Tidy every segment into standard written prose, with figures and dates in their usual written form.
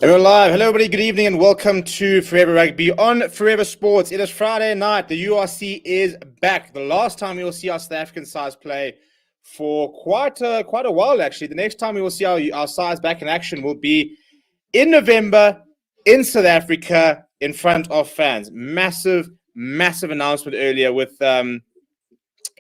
Everyone live. Hello, everybody. Good evening and welcome to Forever Rugby on Forever Sports. It is Friday night. The URC is back. The last time we will see our South African sides play for quite a while, actually. The next time we will see our sides back in action will be in November in South Africa in front of fans. Massive announcement earlier with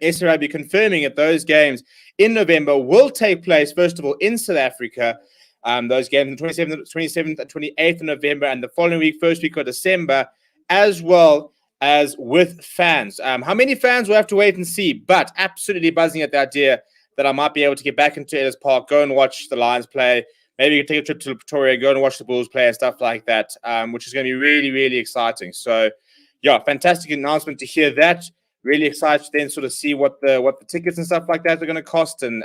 SRugby confirming that those games in November will take place, first of all, in South Africa. Those games on the 27th and 28th of November and the following week, first week of December, as well as with fans. How many fans we'll have to wait and see, but absolutely buzzing at the idea that I might be able to get back into Ellis Park, go and watch the Lions play. Maybe you can take a trip to Pretoria, go and watch the Bulls play and stuff like that, which is going to be really, really exciting. So, yeah, fantastic announcement to hear that. Really excited to then sort of see what the tickets and stuff like that are going to cost and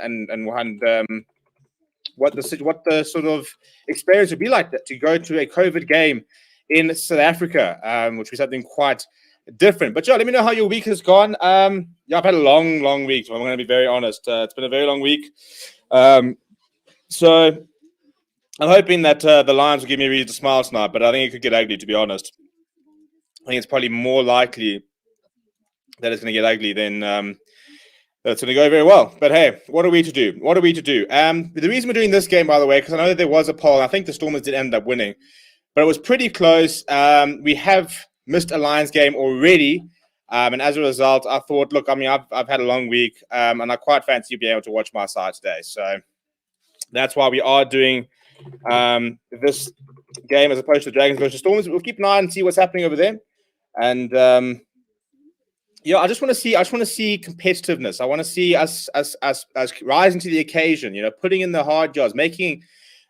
what the sort of experience would be like that to go to a COVID game in South Africa, which would be something quite different. But yeah, let me know how your week has gone. Yeah, I've had a long week, so I'm going to be very honest. It's been a very long week. So I'm hoping that the Lions will give me a reason to smile tonight, but I think it could get ugly, to be honest. I think it's probably more likely that it's going to get ugly than that's going to go very well. But hey, what are we to do? The reason we're doing this game, by the way, because I know that there was a poll. I think the Stormers did end up winning, but it was pretty close. We have missed a Lions game already, and as a result, I thought, look, I mean, I've had a long week, and I quite fancy being able to watch my side today. So that's why we are doing this game as opposed to Dragons versus Stormers. We'll keep an eye and see what's happening over there, and yeah, I just want to see competitiveness. I want to see us rising to the occasion. You know, putting in the hard yards, making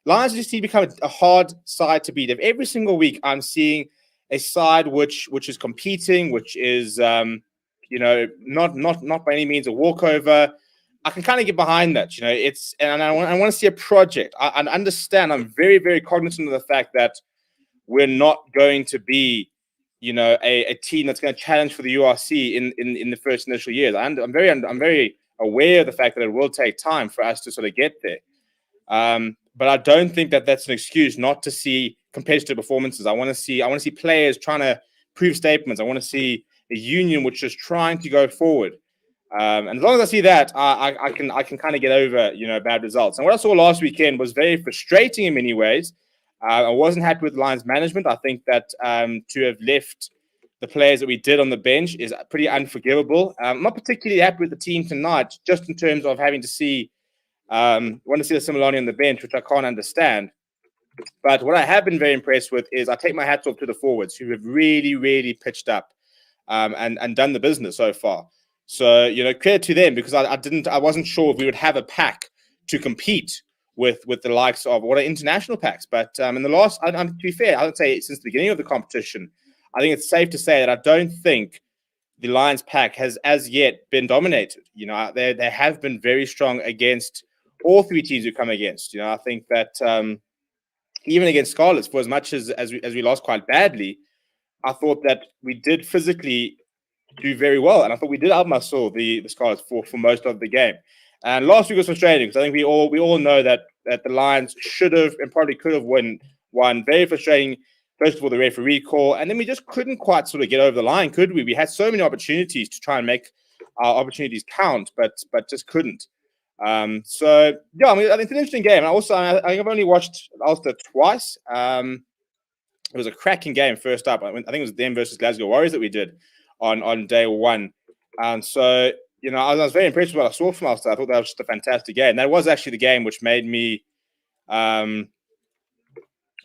Lions just need to become a hard side to beat. If every single week I'm seeing a side which is competing, which is you know, not by any means a walkover, I can kind of get behind that. You know, I want to see a project. I understand. I'm very cognizant of the fact that we're not going to be, you know, a team that's going to challenge for the URC in the first initial years. I'm very aware of the fact that it will take time for us to sort of get there. But I don't think that that's an excuse not to see competitive performances. I want to see players trying to prove statements. I want to see a union which is trying to go forward. And as long as I see that, I can kind of get over, you know, bad results. And what I saw last weekend was very frustrating in many ways. I wasn't happy with the Lions management. I think that to have left the players that we did on the bench is pretty unforgivable. I'm not particularly happy with the team tonight, just in terms of having to see, want to see the Similani on the bench, which I can't understand. But what I have been very impressed with is I take my hats off to the forwards who have really pitched up and done the business so far. So, you know, credit to them, because I wasn't sure if we would have a pack to compete with the likes of what are international packs. But in the last, to be fair, I would say since the beginning of the competition, I think it's safe to say that I don't think the Lions pack has as yet been dominated. You know, they have been very strong against all three teams who come against. You know, I think that even against Scarlets, for as much as we lost quite badly, I thought that we did physically do very well, and I thought we did outmuscle the Scarlets for most of the game. And last week was frustrating because I think we all know that the Lions should have and probably could have won. Very frustrating. First of all, the referee call, and then we just couldn't quite sort of get over the line, could we? We had so many opportunities to try and make our opportunities count, but just couldn't. So yeah, I mean, it's an interesting game. And also, I think I've only watched ULSTER twice. It was a cracking game. First up, I think it was them versus Glasgow Warriors that we did on day one. And so, you know, I was very impressed with what I saw from ULSTER. I thought that was just a fantastic game. That was actually the game which made me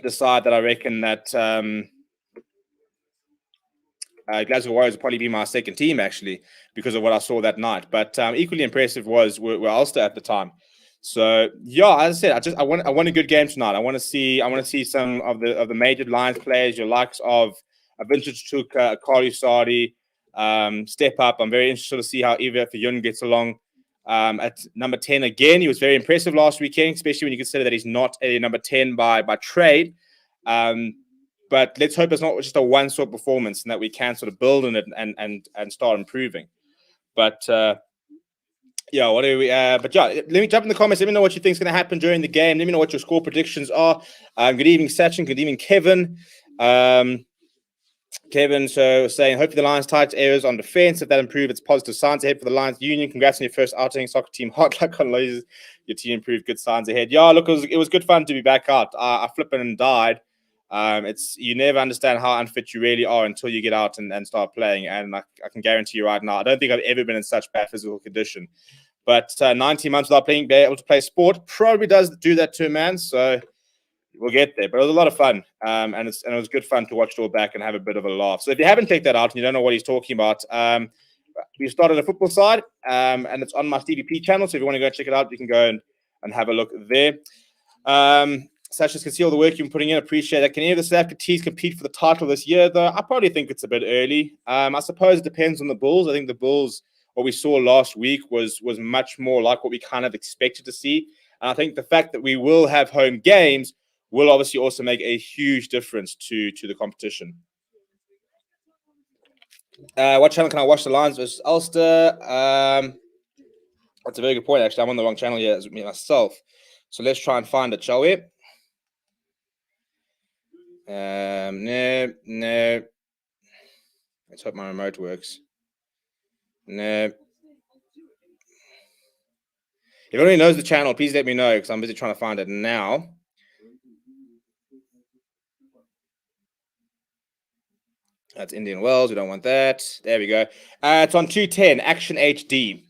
decide that I reckon that Glasgow Warriors will probably be my second team, actually, because of what I saw that night. But equally impressive were ULSTER at the time. So yeah, as I said, I want a good game tonight. I want to see some of the major Lions players, your likes of Vintage Tuka, Kari Sadi, step up. I'm very interested to see how Eva Fayun gets along. At number 10 again, he was very impressive last weekend, especially when you consider that he's not a number 10 by trade. But let's hope it's not just a one-sort performance and that we can sort of build on it and start improving. But Yeah, what do we? But yeah, let me jump in the comments. Let me know what you think is going to happen during the game. Let me know what your score predictions are. Good evening, Sachin. Good evening, Kevin. Kevin, so saying, hopefully the Lions tight areas on defense. If that improve, it's positive signs ahead for the Lions Union. Congrats on your first outing, soccer team. Hot luck on losers. Your team improved. Good signs ahead. Yeah, look, it was good fun to be back out. I flipping and died. It's you never understand how unfit you really are until you get out and start playing. And I can guarantee you right now, I don't think I've ever been in such bad physical condition. But 19 months without being able to play sport probably does do that to a man. So we'll get there. But it was a lot of fun. And it was good fun to watch it all back and have a bit of a laugh. So if you haven't checked that out and you don't know what he's talking about, we started a football side and it's on my CVP channel. So if you want to go check it out, you can go and have a look there. Sasha can see all the work you've been putting in. Appreciate that. Can any of the South Africa teams compete for the title this year, though? I probably think it's a bit early. I suppose it depends on the Bulls. I think the Bulls, what we saw last week was much more like what we kind of expected to see. And I think the fact that we will have home games will obviously also make a huge difference to the competition. What channel can I watch the Lions versus Ulster? That's a very good point, actually. I'm on the wrong channel here as me myself. So let's try and find it, shall we? No. Let's hope my remote works. No. If anyone knows the channel, please let me know because I'm busy trying to find it now. That's Indian Wells. We don't want that. There we go. It's on 210, Action HD.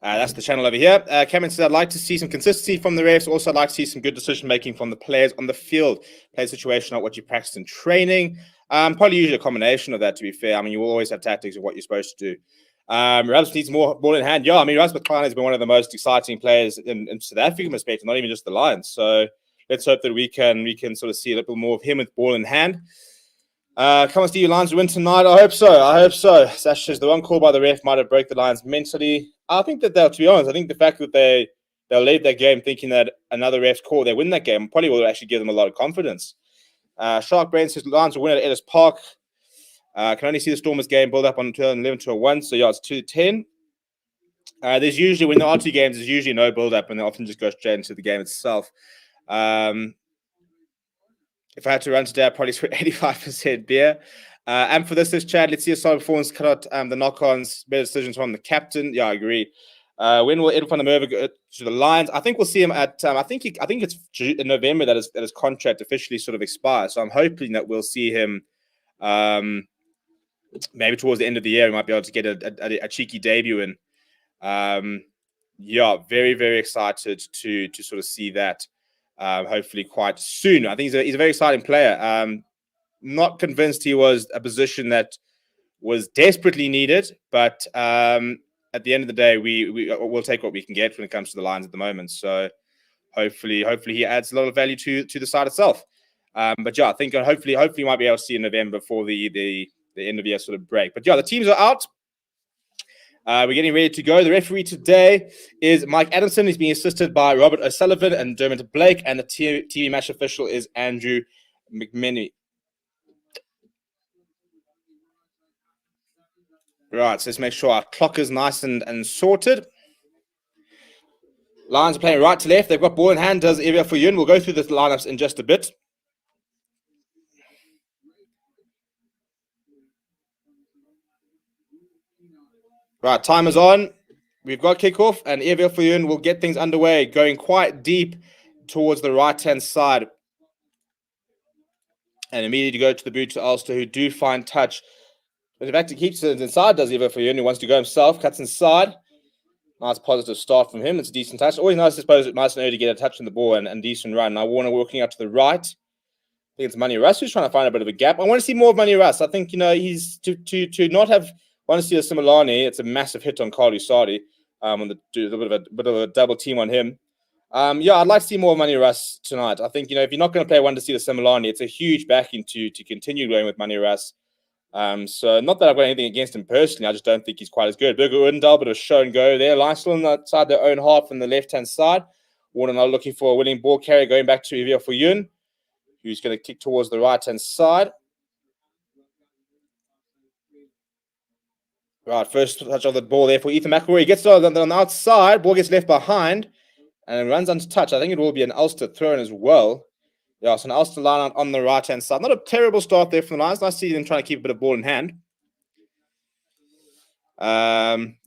That's the channel over here. Cameron says, I'd like to see some consistency from the refs. Also, I'd like to see some good decision-making from the players on the field. Play situation, not what you practice in training. Probably usually a combination of that, to be fair. I mean, you will always have tactics of what you're supposed to do. Rabs needs more ball in hand. Yeah, I mean, Rabs McCline has been one of the most exciting players in South African perspective, not even just the Lions. So let's hope that we can sort of see a little more of him with ball in hand. Come on, Steve, Lions win tonight. I hope so. Sash says the one call by the ref might have broke the Lions mentally. I think that to be honest, I think the fact that they'll leave that game thinking that another ref's call, they win that game, probably will actually give them a lot of confidence. Shark Brain says Lions will win at Ellis Park. Can only see the Stormers game build up on 11 to 1, so yeah, it's 2-10. There's usually, when there are two games, there's usually no build up and they often just go straight into the game itself. If I had to run today, I'd probably sweat 85% beer. And for this Chad, let's see a solid performance cut out the knock-ons, better decisions from the captain. Yeah, I agree. When will Edwin van der Merwe go to the Lions? I think we'll see him at. I think it's in November that his contract officially sort of expires. So I'm hoping that we'll see him. Maybe towards the end of the year, we might be able to get a cheeky debut in. Yeah, very, very excited to sort of see that. Hopefully quite soon. I think he's a very exciting player. Not convinced he was a position that was desperately needed, but at the end of the day, we'll take what we can get when it comes to the Lions at the moment. So hopefully he adds a lot of value to the side itself. But yeah, I think hopefully we might be able to see in November before the end of the year sort of break. But yeah, the teams are out. We're getting ready to go. The referee today is Mike Adamson. He's being assisted by Robert O'Sullivan and Dermot Blake. And the TV match official is Andrew McMenny. Right, so let's make sure our clock is nice and sorted. Lions are playing right to left. They've got ball in hand. Does area for Yun. We'll go through the lineups in just a bit. Right, time is on. We've got kickoff, and Evia Fuyun will get things underway, going quite deep towards the right-hand side. And immediately go to the boot to Ulster, who do find touch. But in fact, he keeps it inside, does Evia Fuyun, who wants to go himself, cuts inside. Nice positive start from him. It's a decent touch. Always nice, I suppose, nice and early to get a touch on the ball and decent run. Now Warner working out to the right. I think it's Money Russ who's trying to find a bit of a gap. I want to see more of Money Russ. I think, he's to not have want to see a Similani. It's a massive hit on Carly Sadi. On a bit of a double team on him. Yeah, I'd like to see more of Money Russ tonight. I think, if you're not going to play one to see the Similani, it's a huge backing to continue going with Money Russ. So not that I've got anything against him personally, I just don't think he's quite as good. Burger Udendal, bit of show and go there. Lions still inside their own half on the left-hand side. Warner now looking for a winning ball carrier going back to Evia Fuyun, who's going to kick towards the right-hand side. Right, first touch of the ball there for Ethan McElroy. He gets on the outside, ball gets left behind, and runs untouched. I think it will be an Ulster throw in as well. Yeah, so an Ulster line out on the right-hand side. Not a terrible start there from the Lions. Nice to see them trying to keep a bit of ball in hand.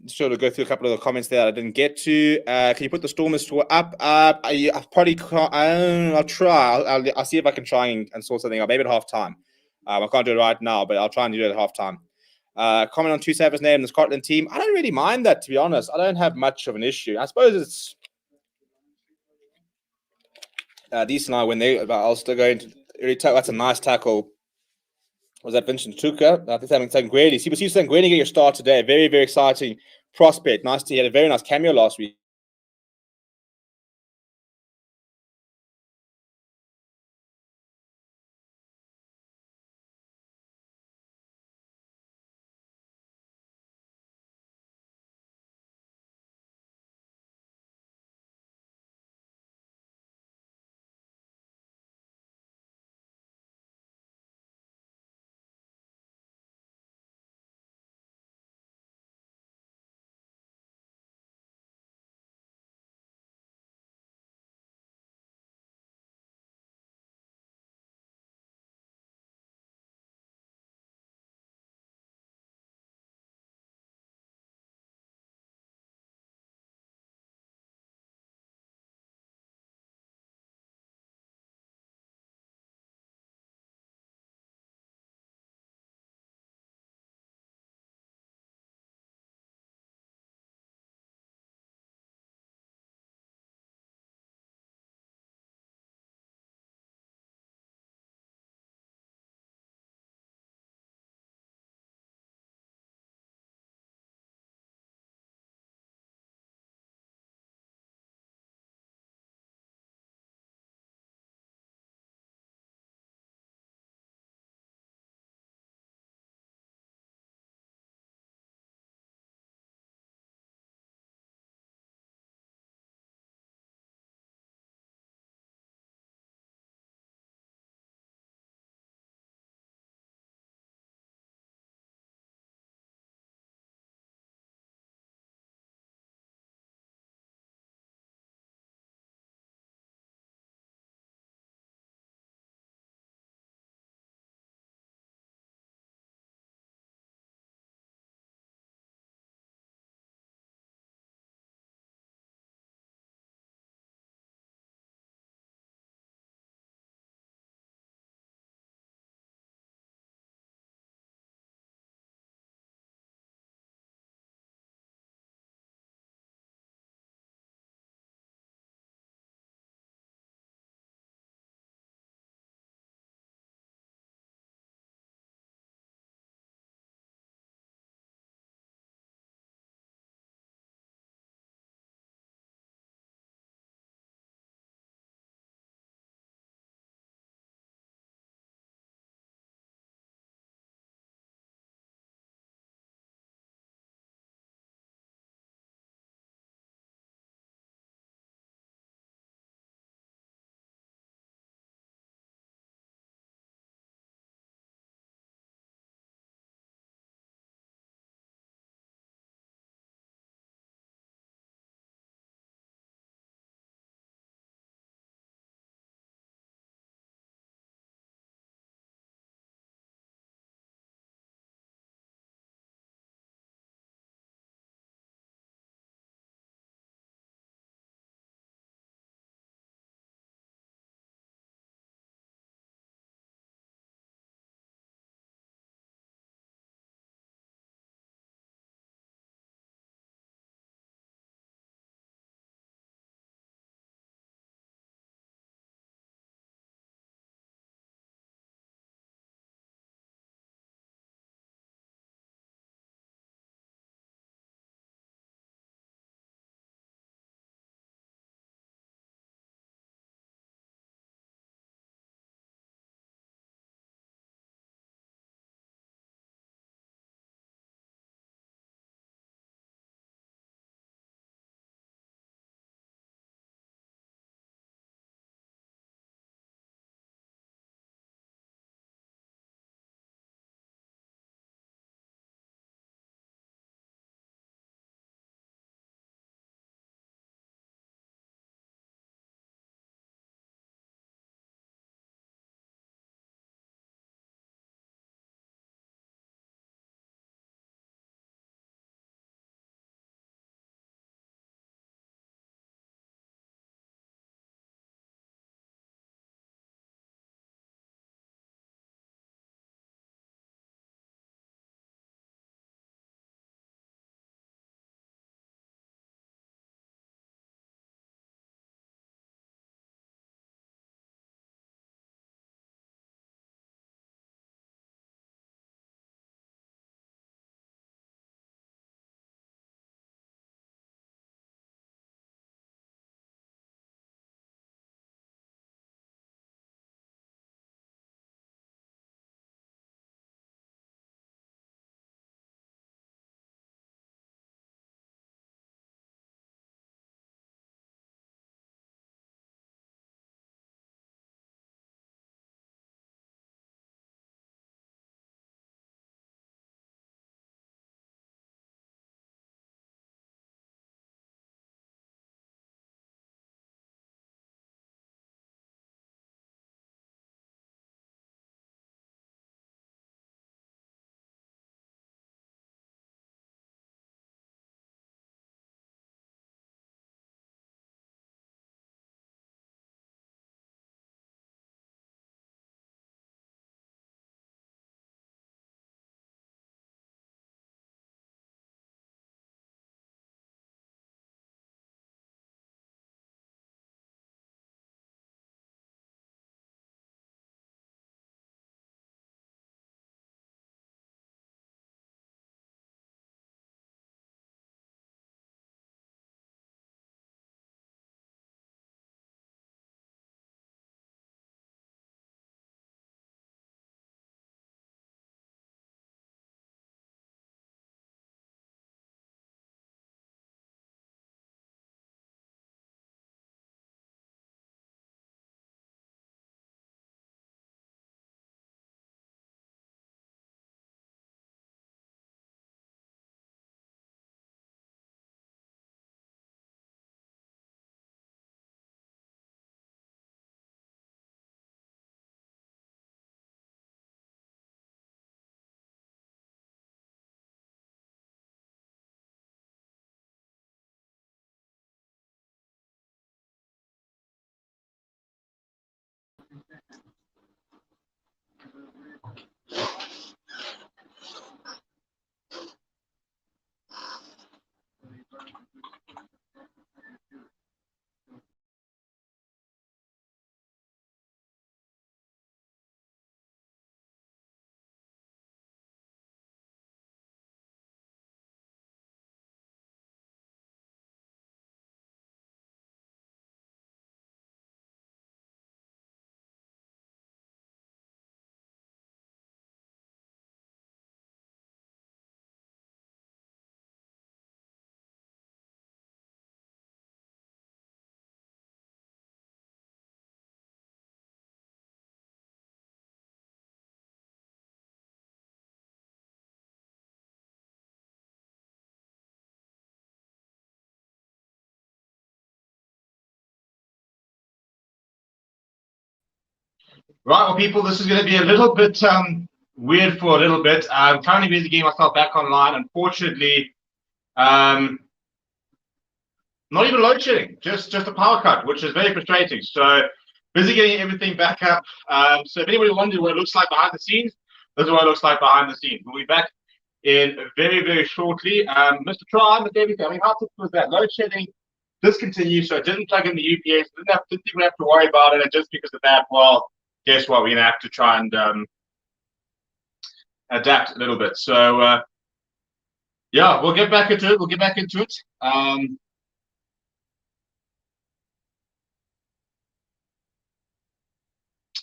Sure to go through a couple of the comments there that I didn't get to. Can you put the Stormers score up? I probably can't. I'll try. I'll see if I can try and sort something out. Maybe at half time. I can't do it right now, but I'll try and do it at half time. Comment on Tusave's name in the Scotland team. I don't really mind that, to be honest. I don't have much of an issue. I suppose it's decent when they about Ulster going to really that's a nice tackle. Was that Vincent Tuka? I think Sangweni. See Sangweni get your start today. Very, very exciting prospect. Nice to hear. A very nice cameo last week. Right, well, people, this is going to be a little bit weird for a little bit. I'm currently busy getting myself back online. Unfortunately, not even load shedding, just a power cut, which is very frustrating. So busy getting everything back up. So if anybody wonders what it looks like behind the scenes, this is what it looks like behind the scenes. We'll be back in very, very shortly. Mr. Try, Mr. Everything. I mean, how typical is that? Load shedding discontinued, so I didn't plug in the UPS, didn't even have to worry about it. And just because of that, well, guess what? We're going to have to try and adapt a little bit. So, yeah, we'll get back into it.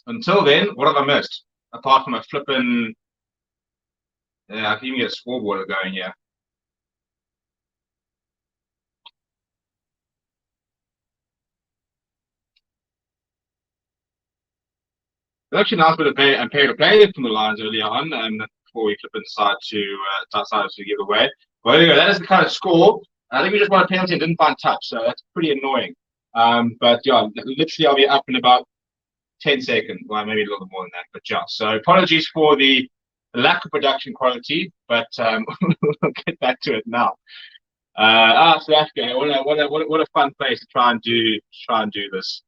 Until then, what have I missed? Apart from a flipping, I can even get a scoreboard going here. It's actually nice bit of pay to play from the Lions earlier on, before we flip inside to give away. Well, anyway, that is the kind of score. I think we just won a penalty and didn't find touch, so that's pretty annoying. But yeah, literally I'll be up in about 10 seconds, well, maybe a little more than that. But yeah, so apologies for the lack of production quality, but we'll get back to it now. South Africa, what a fun place to try and do this.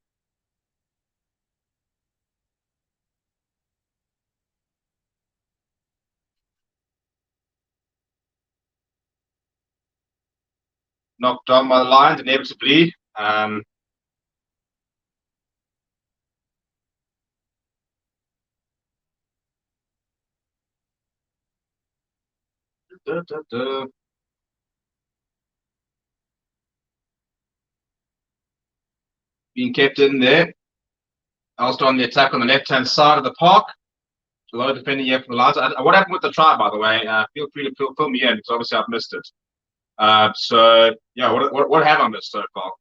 Knocked down by the Lions inevitably. Being kept in there. Ulster on the attack on the left-hand side of the park. A lot of defending here from the Lions. What happened with the try, by the way? Feel free to fill me in because obviously I've missed it. So yeah, what have I missed so far?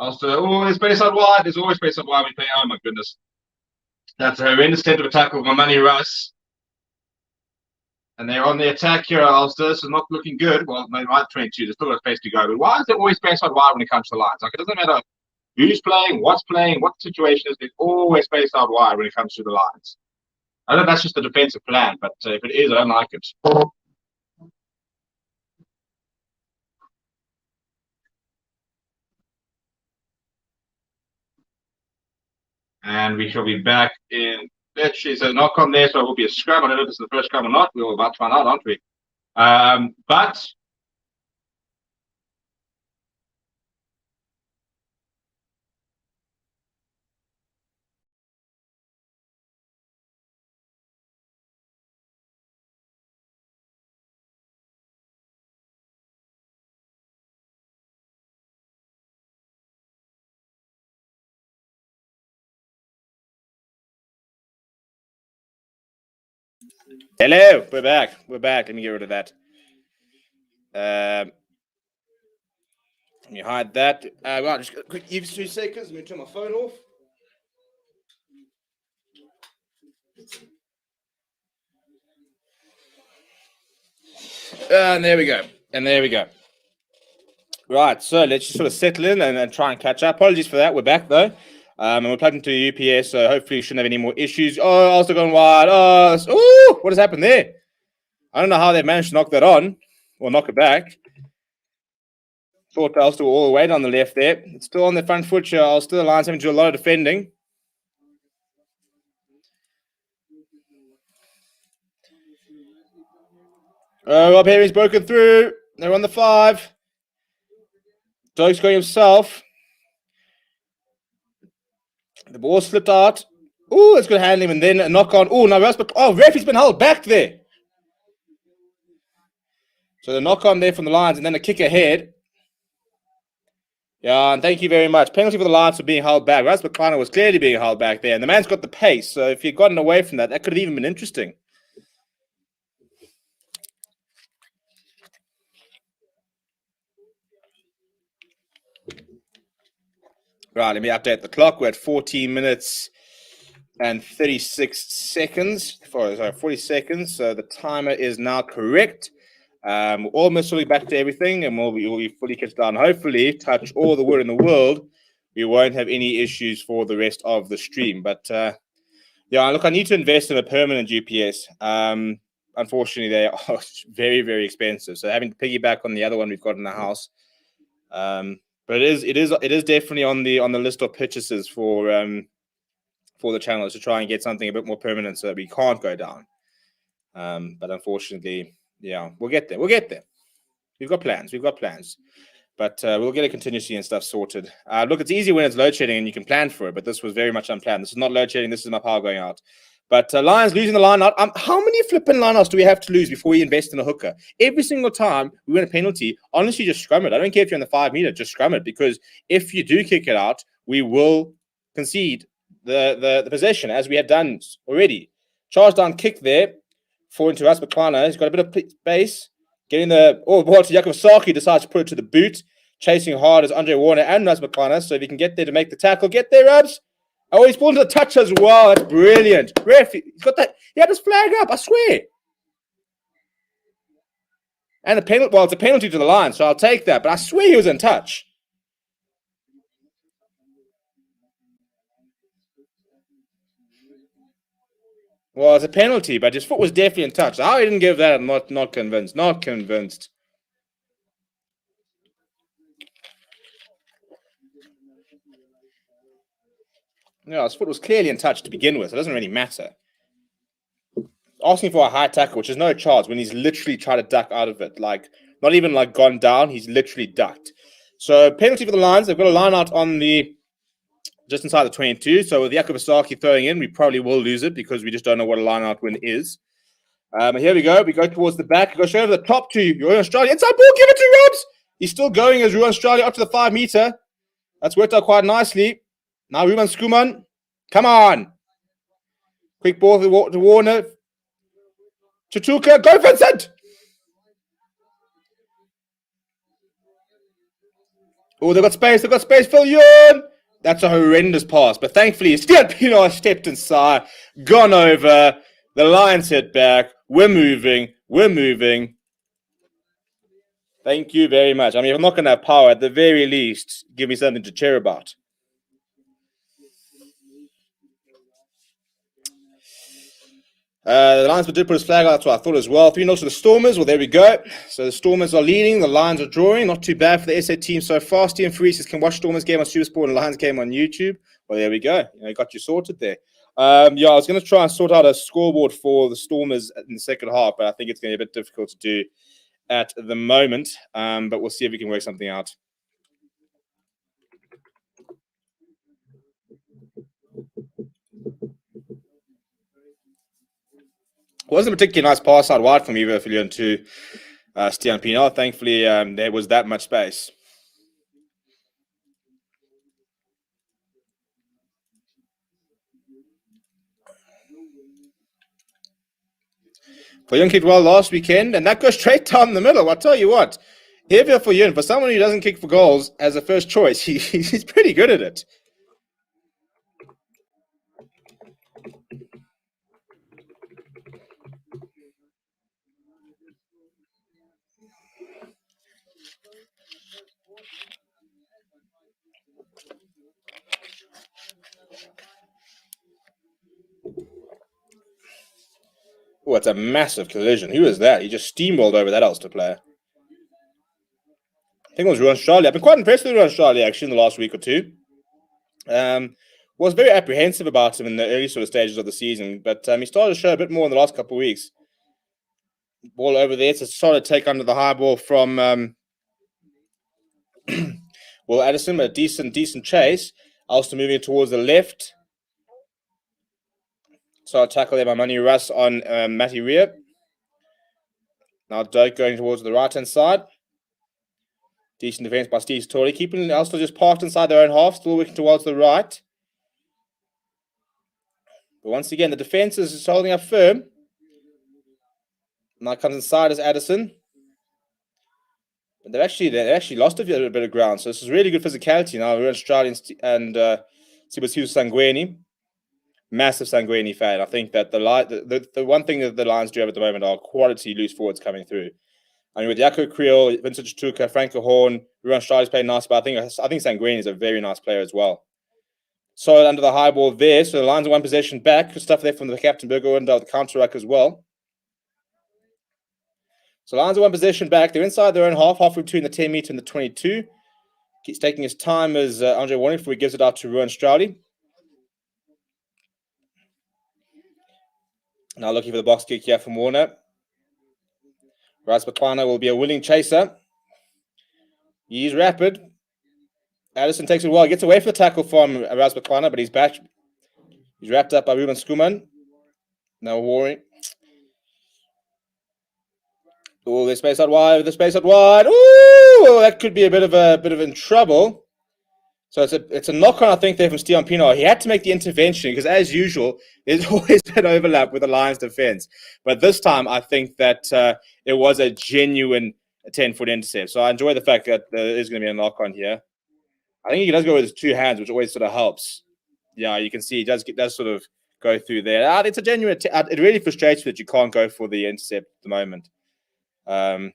Ulster, oh, there's space out wide. There's always space out wide. We play. Oh my goodness, that's a horrendous tentative attack with my money Russ. And they're on the attack here, Ulster, so not looking good. Well, they might 22. There's still a space to go. But why is there always space out wide when it comes to the Lions? Like, it doesn't matter who's playing, what the situation is. There's always space out wide when it comes to the Lions. I don't know if that's just the defensive plan, but if it is, I don't like it. And we shall be back in literally, so knock on there, so it will be a scrum. I don't know if this is the first scrum or not. We're about to find out, aren't we? But hello, we're back. Let me get rid of that. Let me hide that. Right, just a quick 2 seconds. Let me turn my phone off. And there we go. Right, so let's just sort of settle in and try and catch up. Apologies for that. We're back though. And we're plugged into the UPS, so hopefully we shouldn't have any more issues. Oh, also gone wide. Oh, what has happened there? I don't know how they managed to knock that on or knock it back. Thought Ulster were all the way down the left there. It's still on the front foot here. Ulster, the Lions having to do a lot of defending. Rob Herring's broken through. They're on the 5. Doak's going himself. The ball slipped out. Oh, it's good handling, and then a knock on. Oh, now referee's been held back there. So the knock on there from the Lions, and then a kick ahead. Yeah, and thank you very much. Penalty for the Lions for being held back. Ras McClellan was clearly being held back there, and the man's got the pace. So if he'd gotten away from that, that could have even been interesting. Right, let me update the clock. We're at 14 minutes and 36 seconds. Sorry, 40 seconds. So the timer is now correct. Almost fully back to everything, and we'll be fully catch down. Hopefully, touch all the wood in the world. we won't have any issues for the rest of the stream. But yeah, look, I need to invest in a permanent GPS. Unfortunately, they are very, very expensive. So having to piggyback on the other one we've got in the house. But it is definitely on the list of purchases for the channel, to try and get something a bit more permanent so that we can't go down. But unfortunately, yeah, we'll get there. We'll get there. We've got plans. But we'll get a contingency and stuff sorted. Look, it's easy when it's load shedding and you can plan for it, but this was very much unplanned. This is not load shedding. This is my power going out. But Lions losing the line out. How many flipping line outs do we have to lose before we invest in a hooker? Every single time we win a penalty, honestly, just scrum it. I don't care if you're on the 5 meter, just scrum it, because if you do kick it out, we will concede the possession, as we had done already. Charge down kick there, fall into Ras Maklana. He's got a bit of space. Getting the ball to Yakov decides to put it to the boot. Chasing hard as Andre Warner and Ras Maklana. So if he can get there to make the tackle, get there, Rubs. Oh, he's pulled to the touch as well. That's brilliant. Ref, he's got that. He had his flag up, I swear. And the penalty. Well, it's a penalty to the line, so I'll take that. But I swear he was in touch. Well, it's a penalty, but his foot was definitely in touch. How he didn't give that, I'm not convinced. Not convinced. No, his foot was clearly in touch to begin with. It doesn't really matter. Asking for a high tackle, which is no charge, when he's literally tried to duck out of it. Like, not even like gone down, he's literally ducked. So penalty for the Lions. They've got a line out on the just inside the 22. So with Jakub Asaki throwing in, we probably will lose it because we just don't know what a line out win is. Here we go. We go towards the back. Go straight over the top to Ruan Australia. Inside ball, give it to Robs. He's still going as Ruan Australia up to the 5 meter. That's worked out quite nicely. Now Ruben Skuman. Come on. Quick ball to Warner. Chutuka. Go Vincent. Oh, they've got space. Phil Ewan. That's a horrendous pass. But thankfully, Stian Pienaar stepped inside. Gone over. The Lions hit back. We're moving. Thank you very much. I mean, if I'm not going to have power, at the very least, give me something to cheer about. The Lions did put his flag out. That's what I thought as well. 3-0 to the Stormers. Well, there we go. So the Stormers are leading. The Lions are drawing. Not too bad for the SA team so far. Stephen Farisis can watch Stormers game on Supersport and Lions game on YouTube. Well, there we go. You got you sorted there. Yeah, I was going to try and sort out a scoreboard for the Stormers in the second half, but I think it's going to be a bit difficult to do at the moment. But we'll see if we can work something out. It wasn't a particularly nice pass out wide from Ivo Filion to Stian Pienaar. Thankfully, there was that much space. Filion kicked well last weekend, and that goes straight down the middle. I'll tell you what, heavier for Filion, for someone who doesn't kick for goals as a first choice, he's pretty good at it. Oh, it's a massive collision. Who is that? He just steamrolled over that Ulster player. I think it was Ruan Australia. I've been quite impressed with Ruan Australia, actually, in the last week or two. Was very apprehensive about him in the early sort of stages of the season, but he started to show a bit more in the last couple of weeks. Ball over there. It's a solid take under the high ball from Will Addison, but a decent chase. Ulster moving towards the left. So I'll tackle there by Manu Russ on Matty Rea. Now Doak going towards the right-hand side. Decent defense by Steve Story. Keeping Ulster just parked inside their own half, still working towards the right. But once again, the defense is just holding up firm. Now comes inside as Addison. But they've actually lost a bit of ground, so this is really good physicality now. We're in Australia and Sibasiu Sangweni. Massive Sangweni fan. I think that the one thing that the Lions do have at the moment are quality loose forwards coming through. I mean, with Jaco Creel, Vincent Tuka, Franco Horn, Ruan Strauss playing nice, but I think Sanguini is a very nice player as well. So under the high ball there, so the Lions are one possession back. Good stuff there from the captain, Burgo, and the counter ruck as well. So Lions are one possession back. They're inside their own halfway between the 10 meter and the 22. He's taking his time as Andre Warning before he gives it out to Ruan Strauss. Now looking for the box kick here from Warner. Ras Bakwana will be a willing chaser. He's rapid. Addison takes it well. He gets away from the tackle from Ras Bakwana, but he's back. He's wrapped up by Ruben Skuman. Now Warning. Oh, the space out wide. The space out wide. Ooh, that could be a bit of in trouble. So it's a knock on, I think, there from Stian Pienaar. He had to make the intervention because, as usual, there's always that overlap with the Lions' defense. But this time, I think that it was a genuine 10-foot intercept. So I enjoy the fact that there is going to be a knock on here. I think he does go with his two hands, which always sort of helps. Yeah, you can see he does sort of go through there. It's a genuine. It really frustrates me that you can't go for the intercept at the moment. But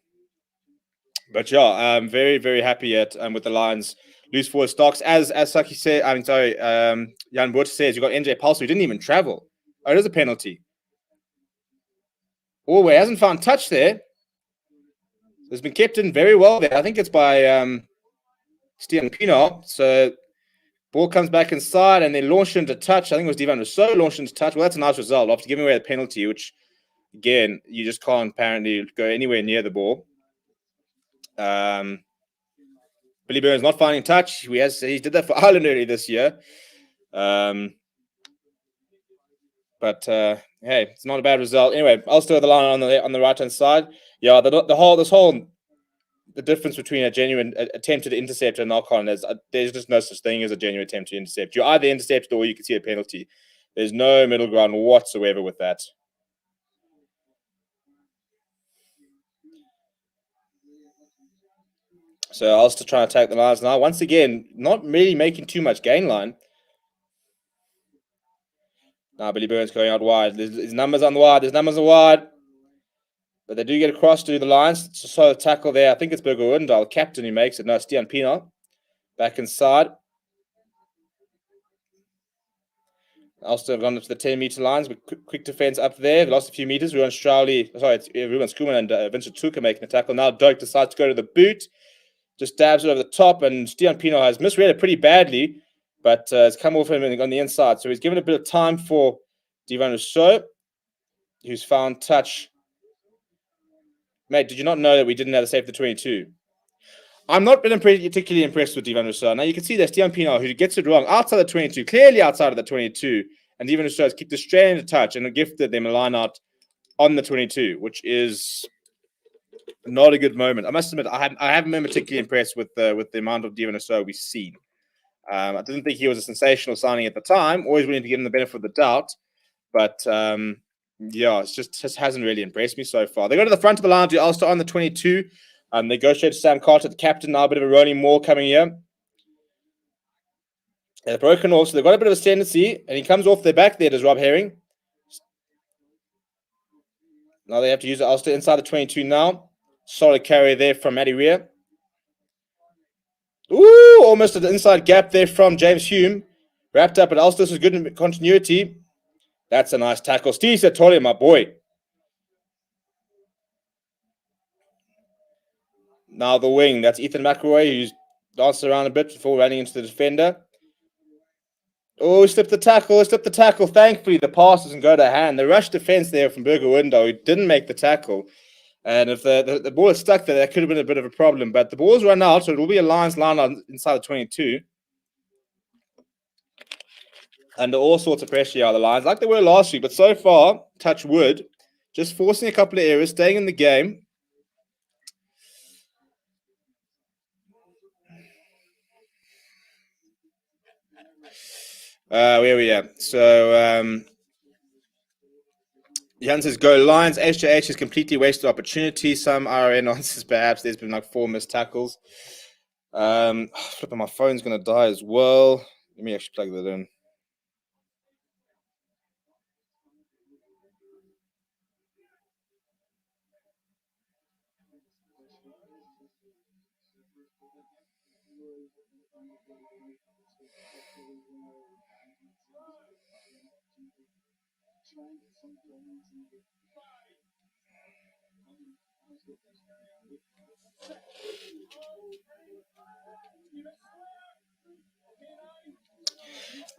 yeah, I'm very, very happy with the Lions loose forward stocks. As Saki said, Jan Butch says, you got NJ Pulse who didn't even travel. Oh, it is a penalty. Oh, he hasn't found touch there. It's been kept in very well there. I think it's by Stian Pienaar. So ball comes back inside and then launched into touch. I think it was Divan Rousseau launched into touch. Well, that's a nice result after giving away the penalty, which, again, you just can't apparently go anywhere near the ball. Billy Burns not finding touch. He did that for Ireland early this year. But hey, it's not a bad result. Anyway, Ulster the line on the right hand side. Yeah, the difference between a genuine attempted intercept and knock on is there's just no such thing as a genuine attempt to intercept. You either intercept or you can see a penalty. There's no middle ground whatsoever with that. So Ulster trying to attack the Lions now. Once again, not really making too much gain line. Now Billy Burns going out wide. There's numbers on the wide. There's numbers on the wide. But they do get across to the Lions. So tackle there. I think it's Burger Windal, captain, who makes it. No, Stian Pienaar. Back inside. Ulster have gone up to the 10-meter lines. But quick defense up there. They've lost a few meters. Ruben Skuman and Vincent Tuka making a tackle. Now Dirk decides to go to the boot. Just dabs it over the top. And Stian Pienaar has misread it pretty badly. But it's come off him on the inside. So he's given a bit of time for Divan Rousseau, who's found touch. Mate, did you not know that we didn't have a save the 22? I'm not been particularly impressed with Divan Rousseau. Now you can see there's Stian Pienaar who gets it wrong outside the 22, clearly outside of the 22. And Divan Rousseau has kicked a straight into touch and gifted them a line out on the 22, which is not a good moment. I must admit, I haven't been particularly impressed with the amount of Divan Rousseau we've seen. I didn't think he was a sensational signing at the time. Always willing to give him the benefit of the doubt. But yeah, it just hasn't really impressed me so far. They go to the front of the line to Ulster on the 22. They go straight to Sam Carter, the captain. Now a bit of a rolling more coming here. They're broken off, so they've got a bit of ascendancy. And he comes off their back there, does Rob Herring. Now they have to use the Ulster inside the 22 now. Solid carry there from Matty Rea. Ooh, almost an inside gap there from James Hume. Wrapped up at Ulster. This is good in continuity. That's a nice tackle. Steve Satoli, my boy. Now the wing. That's Ethan McElroy, who's danced around a bit before running into the defender. Oh, he slipped the tackle. Thankfully, the pass doesn't go to hand. The rush defense there from Burger Window, who didn't make the tackle. And if the ball had stuck there, that could have been a bit of a problem. But the ball's run out, so it will be a Lions line on inside the 22. Under all sorts of pressure are the Lions, like they were last week. But so far, touch wood, just forcing a couple of errors, staying in the game. Where are we at? So Jan says, go Lions. HJH has completely wasted opportunity. Some RN answers, perhaps. There's been like 4 missed tackles. Flipping, my phone's going to die as well. Let me actually plug that in.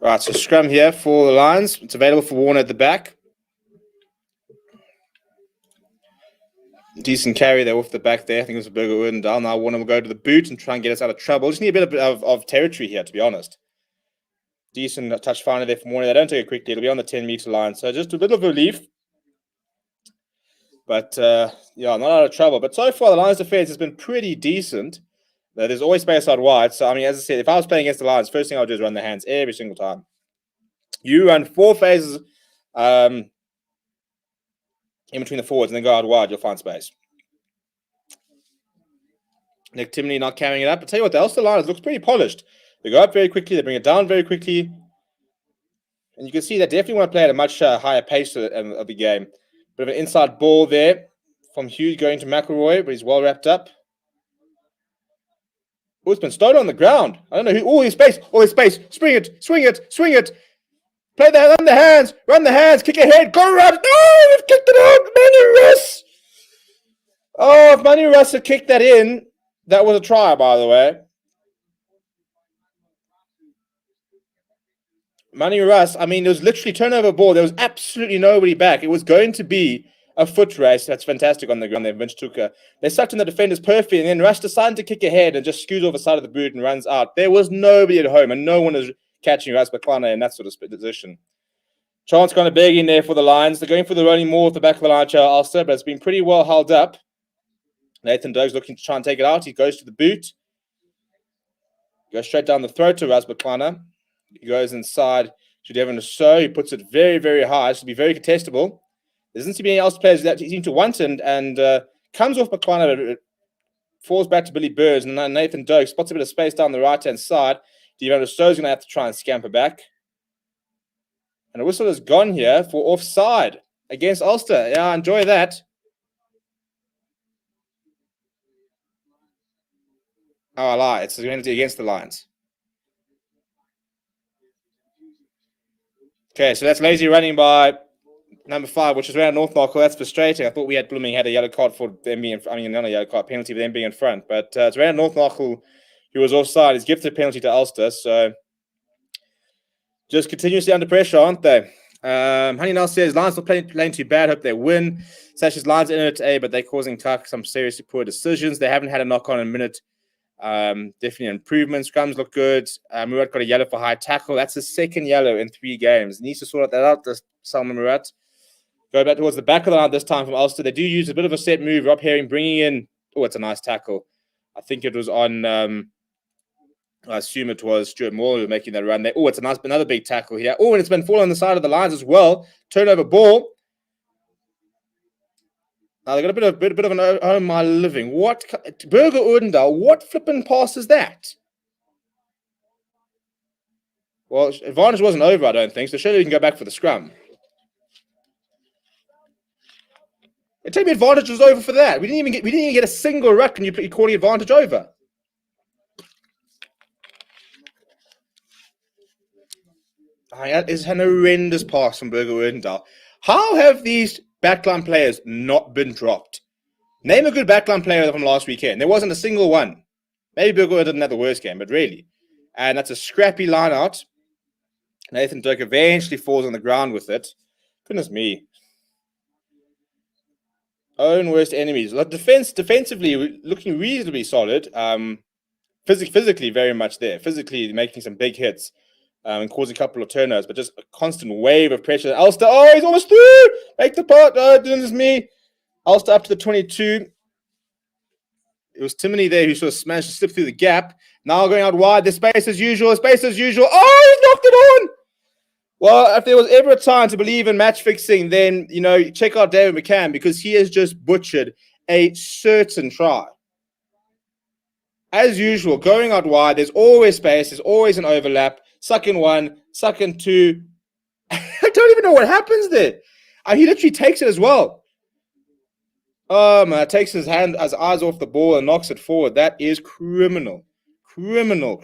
Right, so scrum here for the Lions. It's available for Warner at the back. Decent carry there off the back there. I think it was a Burger Odendaal. Now Warner will go to the boot and try and get us out of trouble. Just need a bit of territory here, to be honest. Decent touch finder there from Warner. They don't take it quickly. It'll be on the 10-meter line. So just a bit of relief. But, yeah, not out of trouble. But so far, the Lions' defense has been pretty decent. There's always space out wide. So, I mean, as I said, if I was playing against the Lions, first thing I would do is run the hands every single time. You run 4 phases in between the forwards and then go out wide. You'll find space. Nick Timney not carrying it up. I'll tell you what, the Ulster Lions looks pretty polished. They go up very quickly. They bring it down very quickly. And you can see they definitely want to play at a much higher pace of the game. Bit of an inside ball there from Hughes going to McElroy, but he's well wrapped up. Oh, it's been stowed on the ground. I don't know who. Oh, his space. Oh, his space. Swing it. Swing it. Swing it. Play that. Run the hands. Run the hands. Kick ahead. Go around. No, we've kicked it out. Manny Russ. Oh, if Manny Russ had kicked that in, that was a try, by the way. Manny Russ, I mean, it was literally turnover ball. There was absolutely nobody back. It was going to be a foot race. That's fantastic on the ground there. Vince Tuka. They sucked in the defenders perfectly, and then Russ decided to kick ahead and just scoos over the side of the boot and runs out. There was nobody at home, and no one is catching Russ Bakwana in that sort of position. Chance kind of big in there for the Lions. They're going for the rolling more at the back of the line, Ulster, but it's been pretty well held up. Nathan Doug's looking to try and take it out. He goes to the boot. Goes straight down the throat to Russ Bakwana. He goes inside to Devon So. He puts it very, very high. It should be very contestable. There doesn't seem to be any else players that seem to want it, and comes off Bakwana, but it falls back to Billy Burrs, and then Nathan Doak spots a bit of space down the right-hand side. Devon So is going to have to try and scamper back. And a whistle has gone here for offside against Ulster. Yeah, I enjoy that. Oh, I lie. It's a penalty against the Lions. Okay, so that's lazy running by number 5, which is around North Markle. That's frustrating. I thought we had Blooming had a yellow card for them being, I mean, not a yellow card penalty for them being in front, but it's around North Markle who was offside. He's gifted a penalty to Ulster, so just continuously under pressure, aren't they? Honey Nell says Lions not playing too bad. Hope they win. Sash's Lions in it today, but they're causing Tuck some seriously poor decisions. They haven't had a knock on in a minute. Definitely improvement. Scrums look good. Murat got a yellow for high tackle. That's his second yellow in 3 games. Needs to sort that out, this Salman Murat. Go back towards the back of the line this time from Ulster. They do use a bit of a set move. Rob Herring bringing in. Oh, it's a nice tackle. I think it was on. I assume it was Stuart Moore who was making that run there. Oh, it's a nice, another big tackle here. Oh, and it's been falling on the side of the Lions as well. Turnover ball. Now they got a bit of an oh my living. What Burger Odendaal? What flipping pass is that? Well, advantage wasn't over, I don't think. So surely we can go back for the scrum. Tell me advantage was over for that. We didn't even get a single ruck, and you're calling advantage over. That is an horrendous pass from Burger Odendaal. How have these backline players not been dropped? Name a good backline player from last weekend. There wasn't a single one. Maybe Burger didn't have the worst game, but really. And that's a scrappy line out. Nathan Dirk eventually falls on the ground with it. Goodness me. Own worst enemies. Defensively, looking reasonably solid. Physically, very much there. Physically, making some big hits. And causing a couple of turnovers, but just a constant wave of pressure. Ulster, oh, he's almost through! Make the part, oh, this me. Ulster up to the 22. It was Timony there who sort of managed to slip through the gap. Now going out wide, the space as usual, Oh, he's knocked it on! Well, if there was ever a time to believe in match fixing, then, check out David McCann, because he has just butchered a certain try. As usual, going out wide, there's always space, there's always an overlap. Suck in 1, suck in 2. I don't even know what happens there. He literally takes it as well. Oh, man, takes his eyes off the ball and knocks it forward. That is criminal. Criminal.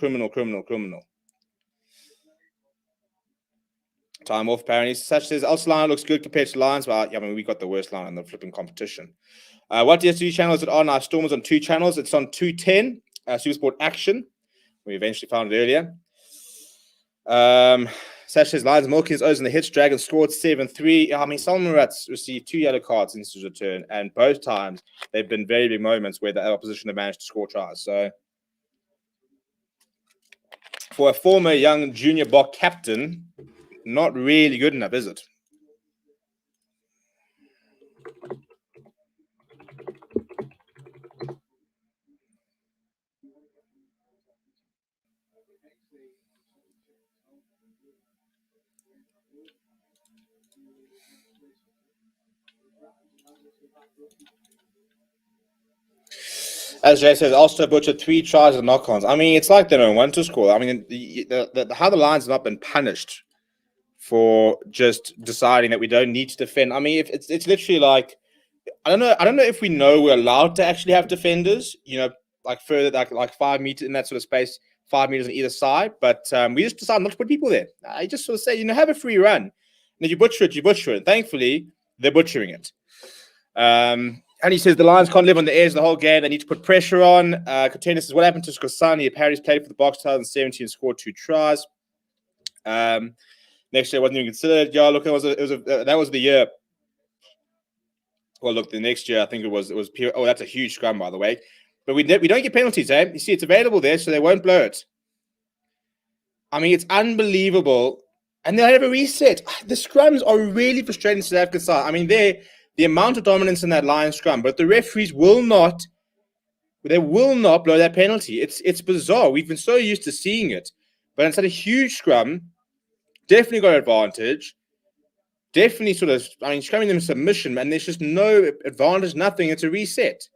Time off, apparently. Such says, Ulster line looks good compared to Lions. Well, I mean, we got the worst line in the flipping competition. What DSTV channel is it on? Our Storm is on 2 channels. It's on 210, Supersport Action. We eventually found it earlier. Sash says, Lions milking his O's in the hits. Dragons scored 7-3. I mean, Solomon Rats received 2 yellow cards since his return, and both times they've been very big moments where the opposition have managed to score tries. So, for a former young junior Bok captain, not really good enough, is it? As Jay says, Ulster butchered 3 tries and knock-ons. I mean, it's like they don't want to score. I mean, how the Lions have not been punished for just deciding that we don't need to defend. I mean, if it's literally like, I don't know if we know we're allowed to actually have defenders, like further, like 5 meters in that sort of space, 5 meters on either side. But we just decided not to put people there. I just sort of say, have a free run. And if you butcher it, you butcher it. And thankfully, they're butchering it. And he says the Lions can't live on the edge the whole game. They need to put pressure on. Contender says, what happened to Skosani? Apparently, he's played for the Boks 2017 and scored 2 tries. Next year wasn't even considered. Yeah, look, that was the year. Well, look, the next year I think it was pure. Oh, that's a huge scrum, by the way. But we don't get penalties, eh? You see, it's available there, so they won't blow it. I mean, it's unbelievable. And they'll have a reset. The scrums are really frustrating to South African side. I mean, the amount of dominance in that Lions scrum, but the referees will not blow that penalty. It's bizarre. We've been so used to seeing it. But it's had a huge scrum. Definitely got an advantage. Definitely scrumming them submission, and there's just no advantage, nothing. It's a reset.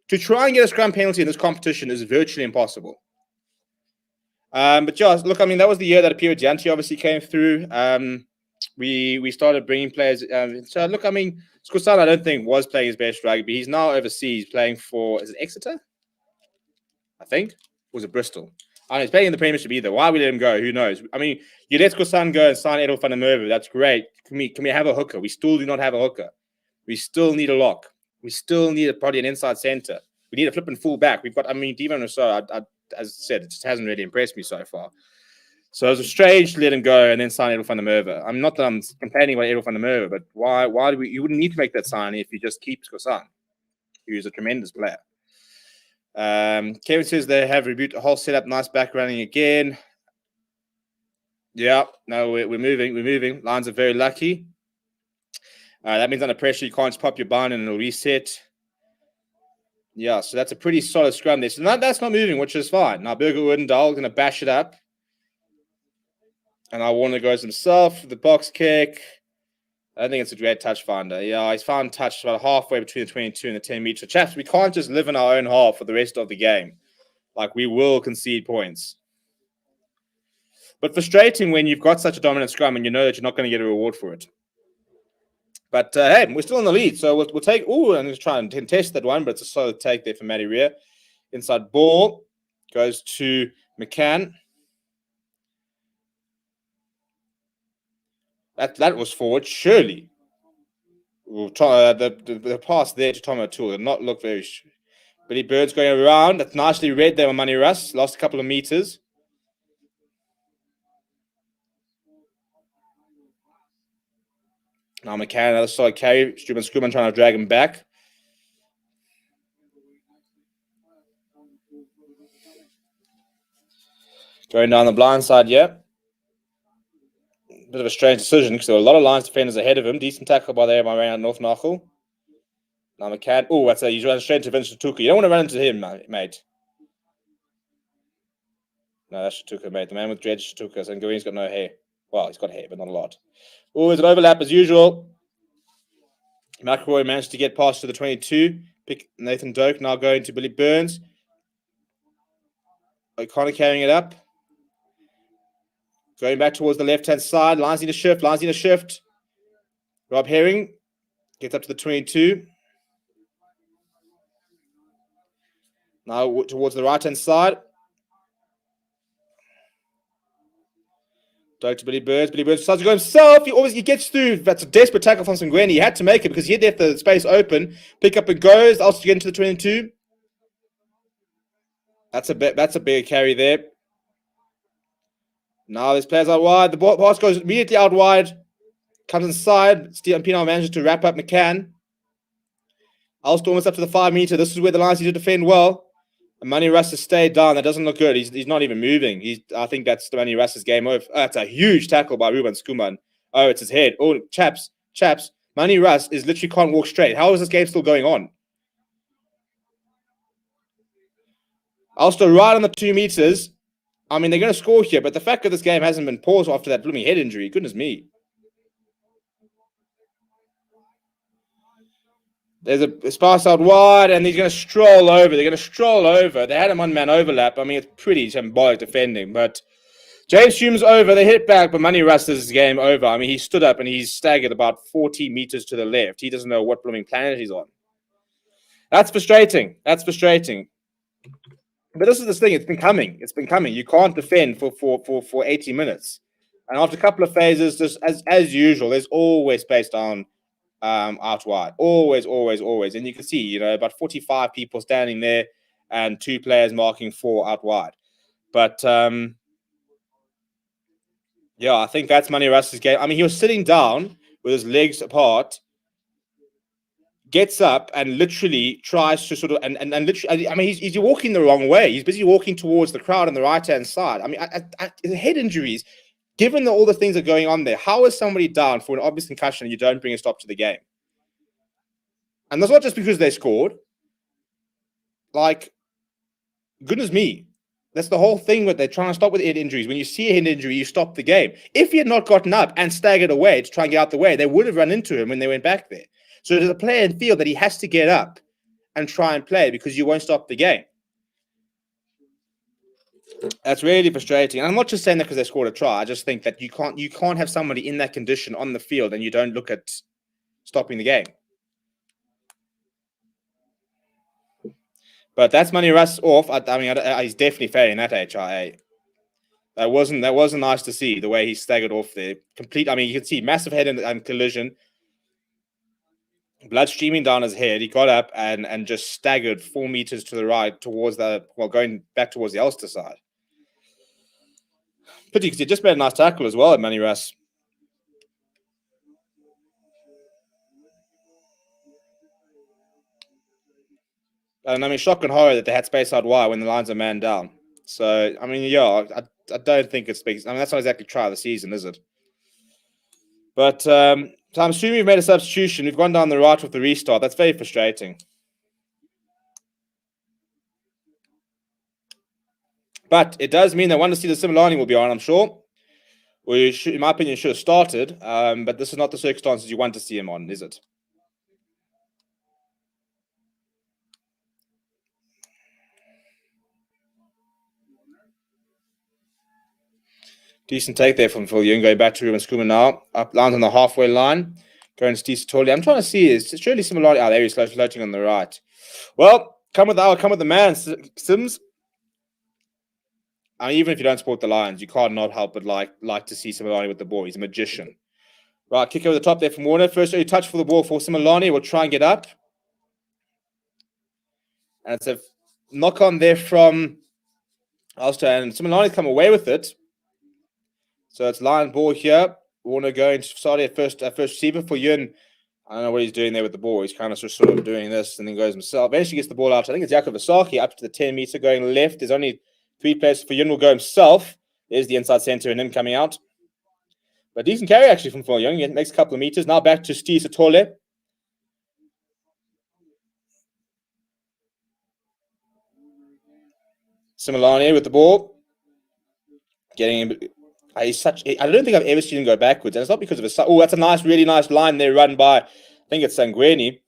To try and get a scrum penalty in this competition is virtually impossible. But yeah, look, I mean, that was the year that Apio Gianti obviously came through. We started bringing players. So look, I mean, Skosana, I don't think was playing his best rugby. He's now overseas playing for, is it Exeter? I think. Or was it Bristol? I mean, he's playing in the Premiership either. Why we let him go? Who knows? I mean, you let Skosana go and sign Edel van der Merwe. That's great. Can we have a hooker? We still do not have a hooker. We still need a lock. We still need probably an inside centre. We need a flipping full back. We've got, I mean, Devon Rousseau, as I said, it just hasn't really impressed me so far. So it was strange to let him go and then sign Edel van der Merwe. I'm not that I'm complaining about Edel van der Merwe, but why do you wouldn't need to make that sign if you just keep Skosana, who's a tremendous player. Kevin says they have rebooted the whole setup. Nice back running again. Yeah, no, we're moving. We're moving. Lions are very lucky. That means under pressure, you can't just pop your bind and it'll reset. Yeah, so that's a pretty solid scrum there. So that's not moving, which is fine. Now, Burger Woodendal going to bash it up. And Warner goes himself for the box kick. I think it's a great touch finder. Yeah, he's found touch about halfway between the 22 and the 10 meter. Chaps, we can't just live in our own half for the rest of the game. Like, we will concede points. But frustrating when you've got such a dominant scrum and you know that you're not going to get a reward for it. But hey, we're still in the lead, so we'll take. Oh, I'm going to try and test that one, but it's a solid take there for Matty Rea. Inside ball goes to McCann. That was forward, surely. The pass there to Tom O'Toole did not look very. Billy Bird's going around. That's nicely read there on Money Russ. Lost a couple of meters. Now McCann, another solid carry. Struman trying to drag him back. Going down the blind side, yeah. Bit of a strange decision because there were a lot of Lions defenders ahead of him. Decent tackle by there by Ryan North Knuckle. Now McCann. Oh, he's running straight to Vincent Tuka. You don't want to run into him, mate. No, that's Shatuka, mate. The man with dreads, Shatuka. And Green's got no hair. Well, he's got hair, but not a lot. Oh, there's an overlap as usual. McElroy managed to get past to the 22. Pick Nathan Doak, now going to Billy Burns. O'Connor carrying it up. Going back towards the left-hand side. Lions need a shift. Rob Herring gets up to the 22. Now towards the right-hand side. Dr. Billy Birds decides to go himself. He gets through. That's a desperate tackle from Sangweni. He had to make it because he had left the space open. Pick up and goes. Also to get into the 22. That's a big carry there. Now there's players out wide. The pass goes immediately out wide. Comes inside. Steve Pino manages to wrap up McCann. Ulster almost up to the 5 meter. This is where the Lions need to defend well. And Manny Russ has stayed down. That doesn't look good. He's not even moving. I think that's Manny Russ's game over. That's a huge tackle by Ruben Skuman. Oh, it's his head. Oh, chaps. Manny Russ is literally can't walk straight. How is this game still going on? Ulster right on the 2 meters. I mean, they're going to score here, but the fact that this game hasn't been paused after that blooming head injury, goodness me. There's a pass out wide, and he's going to stroll over. They're going to stroll over. They had a one-man overlap. I mean, it's pretty symbolic defending, but James Hume's over. They hit back, but Manny Russ's game over. I mean, he stood up, and he's staggered about 40 meters to the left. He doesn't know what blooming planet he's on. That's frustrating. But this is the thing. It's been coming. You can't defend for 80 minutes. And after a couple of phases, just as usual, there's always space down out wide. Always. And you can see, about 45 people standing there and 2 players marking 4 out wide. But, I think that's Manny Russ's game. I mean, he was sitting down with his legs apart, gets up and literally tries to sort of, and literally, I mean, he's walking the wrong way. He's busy walking towards the crowd on the right-hand side. I mean, head injuries, given all the things that are going on there, how is somebody down for an obvious concussion and you don't bring a stop to the game? And that's not just because they scored. Like, goodness me. That's the whole thing that they're trying to stop with head injuries. When you see a head injury, you stop the game. If he had not gotten up and staggered away to try and get out the way, they would have run into him when they went back there. So there's a player in field that he has to get up and try and play because you won't stop the game. That's really frustrating. And I'm not just saying that because they scored a try. I just think that you can't have somebody in that condition on the field and you don't look at stopping the game. But that's Manny Russ off. I mean, he's definitely failing that HIA. That wasn't nice to see the way he staggered off there. I mean, you can see massive head and collision. Blood streaming down his head. He got up and just staggered 4 meters to the right towards going back towards the Ulster side. Pity because he just made a nice tackle as well at Manny Russ. And I mean, shock and horror that they had space out wide when the Lions are man down. So, I mean, I don't think it speaks. I mean, that's not exactly try of the season, is it? But so I'm assuming we've made a substitution. We've gone down the right with the restart. That's very frustrating. But it does mean that one to see the Similani will be on, I'm sure. In my opinion, should have started. But this is not the circumstances you want to see him on, is it? Decent take there from Phil Young, going back to Ruben Skuman now. Up lines on the halfway line. Going to Steve Satoli. I'm trying to see, is surely Similani. Oh, there he's floating on the right. Well, come with the man, Sims. I mean, even if you don't support the Lions, you can't not help but like to see Similani with the ball. He's a magician. Right, kick over the top there from Warner. First early touch for the ball for Similani. We'll try and get up. And it's a knock on there from Ulster. And Similani's come away with it. So it's Lion ball here. Warner going to Sadi at first receiver for Yun. I don't know what he's doing there with the ball. He's kind of just sort of doing this and then goes himself. Eventually gets the ball out. I think it's Jakob Asaki up to the 10 meter going left. There's only 3 players for Yun. Will go himself. There's the inside center and him coming out. But decent carry actually from Phil Young. He makes a couple of meters. Now back to Steve Satole. Similani with the ball. Getting him. I don't think I've ever seen him go backwards. And it's not because of his... Oh, that's a really nice line there run by, I think it's Sangweni.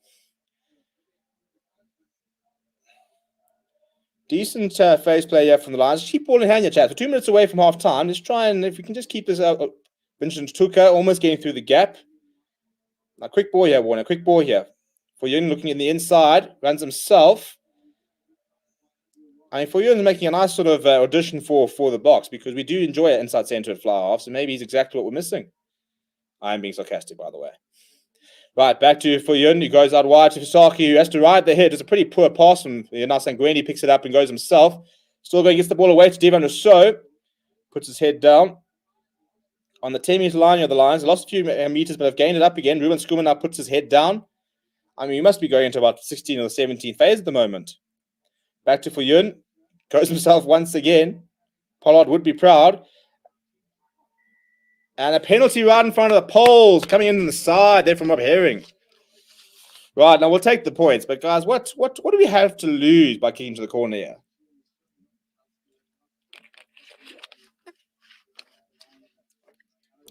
Decent phase play here from the Lions. Keep ball in hand, your chat. We're 2 minutes away from half time. Let's try and, if we can just keep this out. Vincent Tuka almost getting through the gap. Now, quick ball here, Warner. Quick ball here. For Young looking in the inside. Runs himself. I mean, Fuyun is making a nice sort of audition for the box, because we do enjoy it inside centre at fly half, so maybe he's exactly what we're missing. I'm being sarcastic, by the way. Right, back to Fuyun. He goes out wide to Fisaki, who has to ride the hit. It's a pretty poor pass from Nasangweni, picks it up and goes himself. Still going, gets the ball away to Devon Rousseau. Puts his head down. On the 10-meter line of the Lions, lost a few meters, but have gained it up again. Ruben Skuma now puts his head down. I mean, he must be going into about 16 or the 17th phase at the moment. Back to Fuyun. Goes himself once again. Pollard would be proud. And a penalty right in front of the poles, coming in on the side there from Rob Herring. Right, now we'll take the points. But guys, what do we have to lose by kicking to the corner here?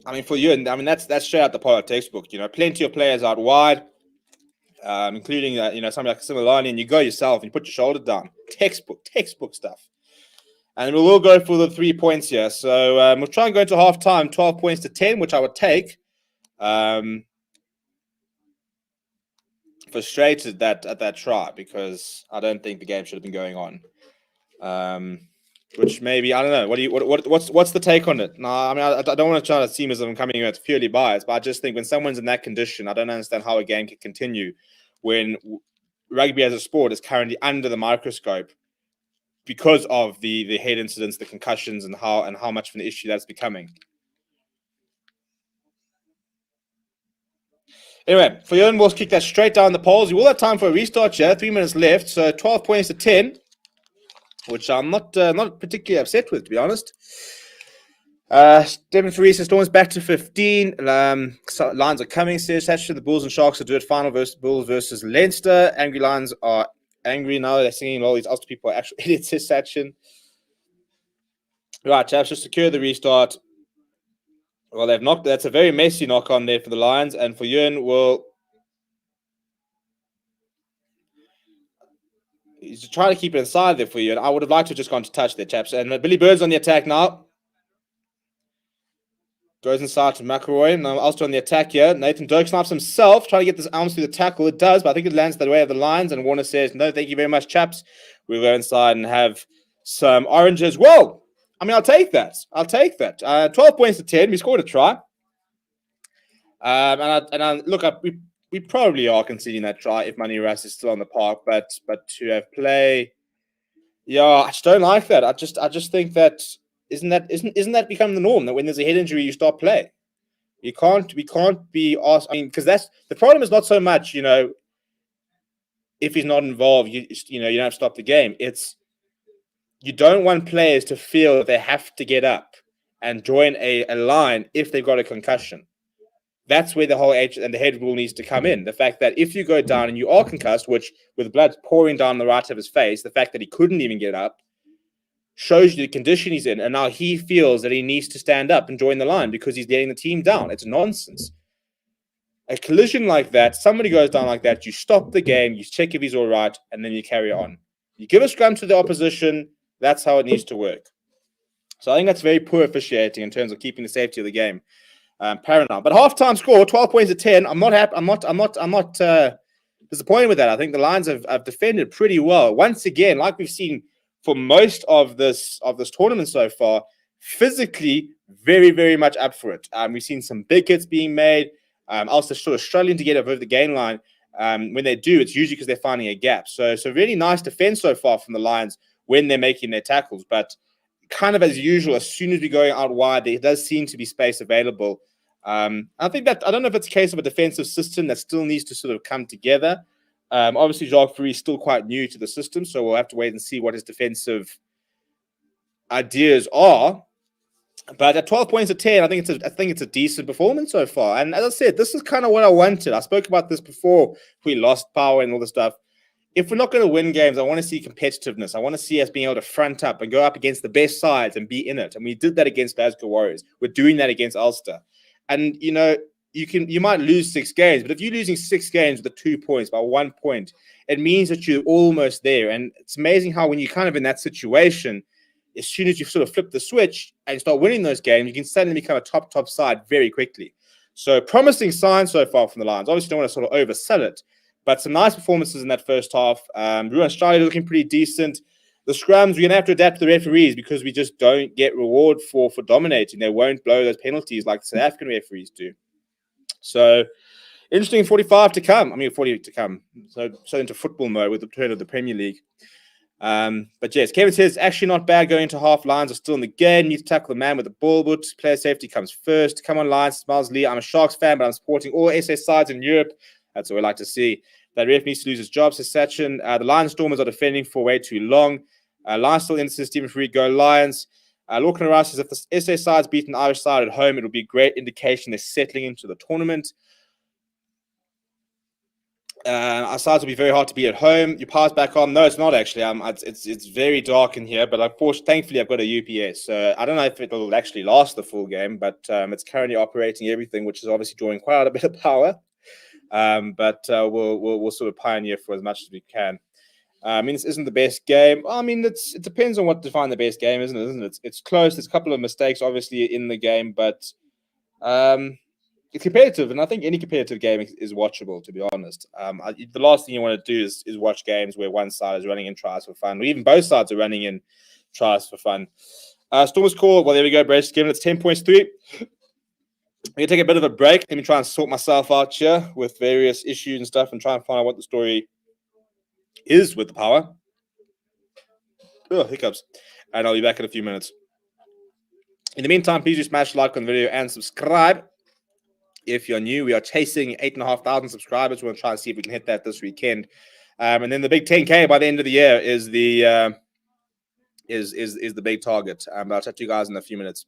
I mean, for you, I mean that's straight out the Pollard textbook. Plenty of players out wide, including somebody like Similani, and you go yourself and you put your shoulder down. Textbook stuff. And we'll go for the 3 points here. So we'll try and go into half time, 12 points to 10, which I would take. Frustrated at that try, because I don't think the game should have been going on. Which maybe, I don't know. What's the take on it? No, I mean, I don't want to try to seem as if I'm coming in as purely biased, but I just think when someone's in that condition, I don't understand how a game can continue when rugby as a sport is currently under the microscope because of the head incidents, the concussions, and how much of an issue that's becoming. Anyway, Fuyun will kick that straight down the poles. You will have time for a restart here. 3 minutes left, so 12 points to 10. Which I'm not particularly upset with, to be honest. Devin Farisa storms back to 15. Lions are coming, says Thatcher. The Bulls and Sharks will do it. Final versus Bulls versus Leinster. Angry Lions are angry now. They're singing all these Ulster people are actual idiots, says Thatcher. Right, chaps, just secure the restart. Well, they've knocked. That's a very messy knock on there for the Lions, and for Fuyun will. He's trying to keep it inside there for you. And I would have liked to have just gone to touch there, chaps. And Billy Bird's on the attack now. Goes inside to McElroy. Now Ulster on the attack here. Nathan Dirk snipes himself, trying to get this arms through the tackle. It does, but I think it lands the way of the Lions. And Warner says, no, thank you very much, chaps. We'll go inside and have some oranges. Whoa! I mean, I'll take that. 12 points to 10. We scored a try. We probably are conceding that try if Mani Ras is still on the park, but to have play, yeah, I just don't like that. I just think that isn't that become the norm, that when there's a head injury you stop play. We can't be asked. I mean, because that's the problem is not so much if he's not involved, you don't have to stop the game. It's you don't want players to feel that they have to get up and join a line if they've got a concussion. That's where the whole H and the head rule needs to come in. The fact that if you go down and you are concussed, which with blood pouring down the right of his face, the fact that he couldn't even get up shows you the condition he's in. And now he feels that he needs to stand up and join the line because he's getting the team down. It's nonsense. A collision like that, somebody goes down like that, you stop the game, you check if he's all right, and then you carry on. You give a scrum to the opposition. That's how it needs to work. So I think that's very poor officiating in terms of keeping the safety of the game paramount. But halftime score, 12 points to 10. I'm not happy. I'm not disappointed with that. I think the Lions have defended pretty well. Once again, like we've seen for most of this tournament so far, physically very, very much up for it. We've seen some big hits being made. Ulster sort of struggling to get over the gain line. When they do, it's usually because they're finding a gap. So really nice defense so far from the Lions when they're making their tackles. But kind of as usual, as soon as we're going out wide, there does seem to be space available. I think that I don't know if it's a case of a defensive system that still needs to sort of come together. Obviously, Jacques Fourie is still quite new to the system, so we'll have to wait and see what his defensive ideas are. But at 12 points to 10, I think it's a decent performance so far. And as I said, this is kind of what I wanted. I spoke about this before we lost power and all this stuff. If we're not going to win games, I want to see competitiveness. I want to see us being able to front up and go up against the best sides and be in it. And we did that against Glasgow Warriors. We're doing that against Ulster. And, you might lose 6 games, but if you're losing 6 games with the 2 points by 1 point, it means that you're almost there. And it's amazing how when you're kind of in that situation, as soon as you sort of flip the switch and start winning those games, you can suddenly become a top side very quickly. So promising signs so far from the Lions. Obviously, don't want to sort of oversell it, but some nice performances in that first half. Ruan Stride looking pretty decent. The scrums, we're going to have to adapt to the referees because we just don't get reward for dominating. They won't blow those penalties like the South African referees do. So, interesting 45 to come. I mean, 40 to come. So into football mode with the turn of the Premier League. But yes, Kevin says, actually not bad going to half. Lines are still in the game. Need to tackle the man with the ball, but player safety comes first. Come on, Lions. Smiles Lee. I'm a Sharks fan, but I'm supporting all SA sides in Europe. That's what we like to see. That ref needs to lose his job, says Sachin. The Lions Stormers are defending for way too long. Lions still in, says Stephen Free. Go Lions. Lorcan Rice says, if the SA side's beaten the Irish side at home, it'll be a great indication they're settling into the tournament. Our sides will be very hard to beat at home. Your power's back on. No, it's not actually. It's very dark in here, but thankfully I've got a UPS. So I don't know if it'll actually last the full game, but it's currently operating everything, which is obviously drawing quite a bit of power. But we'll sort of pioneer for as much as we can. I mean, this isn't the best game. I mean, it depends on what define the best game, isn't it? It's close. There's a couple of mistakes, obviously, in the game, but it's competitive, and I think any competitive game is watchable, to be honest. The last thing you want to do is watch games where one side is running in tries for fun, or even both sides are running in tries for fun. Stormers call. Well, there we go, Brace. Given it's 10.3. We're going to take a bit of a break. Let me try and sort myself out here with various issues and stuff and try and find out what the story is with the power. Oh, hiccups. And I'll be back in a few minutes. In the meantime, please do smash like on the video and subscribe. If you're new, we are chasing 8,500 subscribers. We're going to try and see if we can hit that this weekend. And then the big 10K by the end of the year is the big target. I'll chat to you guys in a few minutes.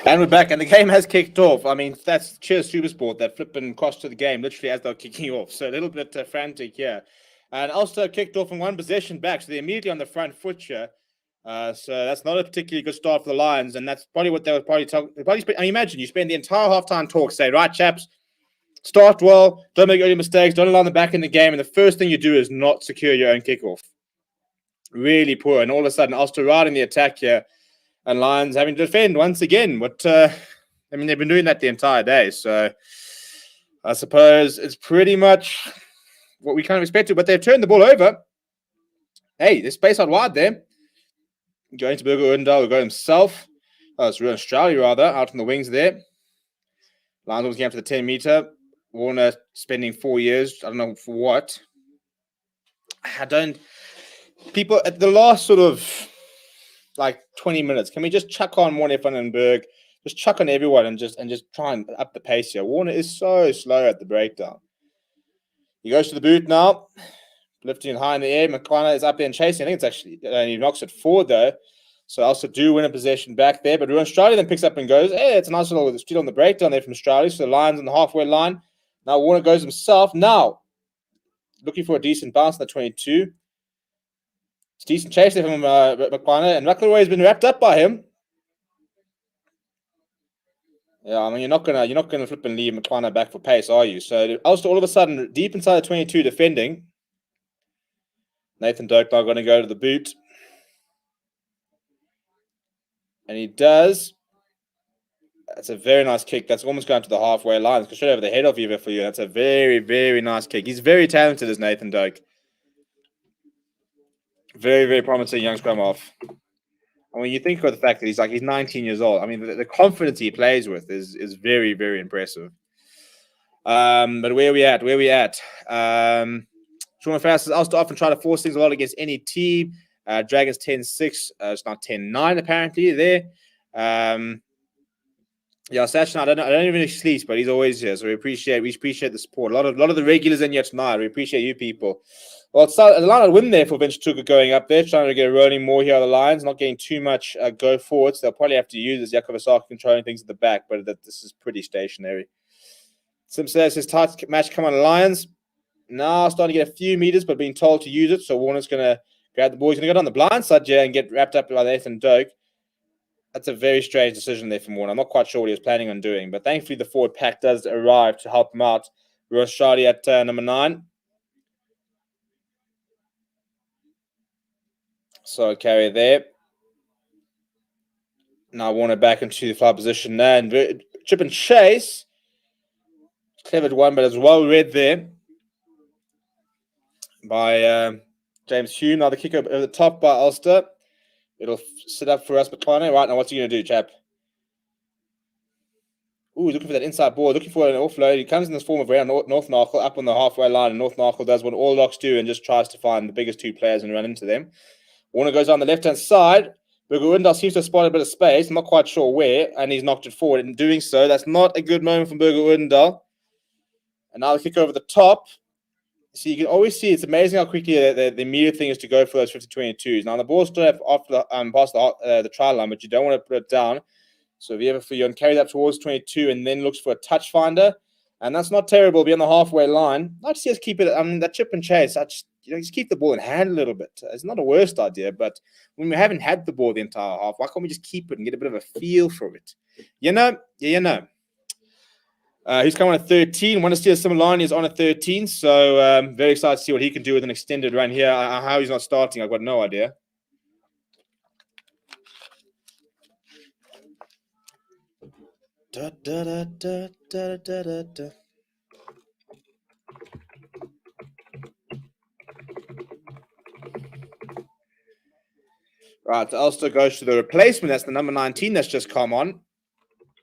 And we're back, and the game has kicked off. I mean, that's cheers Supersport, that flipping cost to the game, literally as they're kicking off. So a little bit frantic here. And Ulster kicked off in one possession back, so they're immediately on the front foot here. So that's not a particularly good start for the Lions, and that's probably what they would probably talk. I mean, imagine you spend the entire halftime talk, say, right, chaps, start well, don't make any mistakes, don't allow them back in the game, and the first thing you do is not secure your own kickoff. Really poor, and all of a sudden, Ulster right in the attack here, and Lions having to defend once again. I mean, they've been doing that the entire day, so I suppose it's pretty much what we kind of expected, but they've turned the ball over. Hey, there's space out wide there. Going to Burger Odendaal, will go himself. Oh, it's Ruan Strowley, rather, out on the wings there. Lions was getting up to the 10 meter. Warner spending 4 years. I don't know for what. People at the last sort of like 20 minutes, can we just chuck on Warner van den Berg? Just chuck on everyone and just try and up the pace here. Warner is so slow at the breakdown. He goes to the boot now. Lifting high in the air. McConnell is up there and chasing. I think it's actually, he knocks it forward though. So also do win a possession back there. But Ruan Strowley then picks up and goes. Hey, it's a nice little steal on the breakdown there from Strowley. So the Lions on the halfway line. Now Warner goes himself. Now, looking for a decent bounce in the 22. It's decent chase there from McConnell. And McElroy has been wrapped up by him. Yeah, I mean, you're not gonna flip and leave McConnell back for pace, are you? So Ulster all of a sudden deep inside the 22 defending. Nathan Doak now going to go to the boot. And he does. That's a very nice kick. That's almost going to the halfway line. It's straight over the head of you for you. That's a very, very nice kick. He's very talented as Nathan Doak. Very, very promising young scrum half. I mean, you think about the fact that he's 19 years old. I mean, the confidence he plays with is very, very impressive. But where are we at? Sean Farris says, Ulster often try to force things a lot against any team. Dragons 10-6. It's not 10-9 apparently there. Yeah, Sachin, I don't even know if he sleeps, but he's always here. So we appreciate the support. A lot of the regulars in here tonight. We appreciate you people. Well, it's a lot of win there for Vince Tuka going up there, trying to get rolling more here on the Lions, not getting too much go forward. So they'll probably have to use this Yakovasaki controlling things at the back, but this is pretty stationary. Sim says his tight match come on the Lions. Now starting to get a few meters, but being told to use it. So Warner's going to grab the ball. He's going to go down the blind side here and get wrapped up by Nathan Doak. That's a very strange decision there from Warner. I'm not quite sure what he was planning on doing, but thankfully the forward pack does arrive to help him out. Ruan Strowley at number 9. So carry there. Now Warner back into the fly position there. And chip and chase. Clever one, but it's well read there by James Hume. Now the kick over the top by Ulster. It'll sit up for us, McConnell. Right now, what's he going to do, chap? Ooh, looking for that inside ball, looking for an offload. He comes in this form of round North Narkle up on the halfway line, and North Narkle does what all locks do and just tries to find the biggest 2 players and run into them. Warner goes on the left-hand side. Burger Odendaal seems to have spotted a bit of space. I'm not quite sure where, and he's knocked it forward. In doing so, that's not a good moment from Burger Odendaal. And now the kick over the top. So you can always see it's amazing how quickly the immediate thing is to go for those 50-22s. Now the ball's still off past the try line, but you don't want to put it down. So if you ever carry that towards 22 and then looks for a touch finder, and that's not terrible. Be on the halfway line. I just keep it. That chip and chase. Just keep the ball in hand a little bit. It's not a worst idea, but when we haven't had the ball the entire half, why can't we just keep it and get a bit of a feel for it? You know. He's coming at 13. Want to see a Similani is on at 13. So very excited to see what he can do with an extended run here. How he's not starting, I've got no idea. Right, Ulster goes to the replacement. That's the number 19 that's just come on.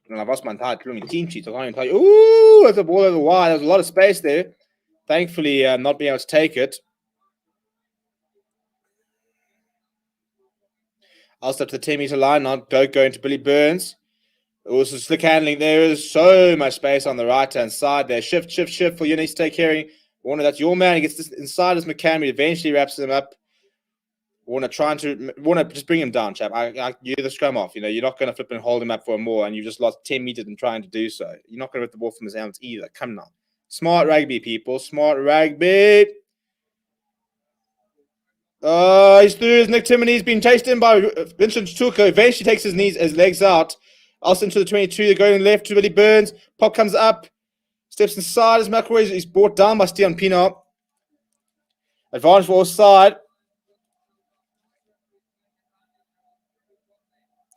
And I've lost my entire team sheet. So I can't even tell you. Ooh, that's a ball over wide. There's a lot of space there. Thankfully, not being able to take it. Ulster to the 10-meter line. Now going to Billy Burns. Also, slick handling. There is so much space on the right-hand side there. Shift for Eunice to take caring. Warner, that's your man. He gets this inside as McCamey. Eventually wraps him up. want to just bring him down, chap. You're the scrum off. You know, you're not going to flip and hold him up for more, and you've just lost 10 meters in trying to do so. You're not going to rip the ball from his hands either. Come now. Smart rugby, people. Smart rugby. He's through his Nick Timoney. He's been chased in by Vincent Tuko. Eventually takes his legs out. Alston to the 22. They're going left to Billy Burns. Pop comes up. Steps inside as McElroy. He's brought down by Steon Pienaar. Advantage for all side.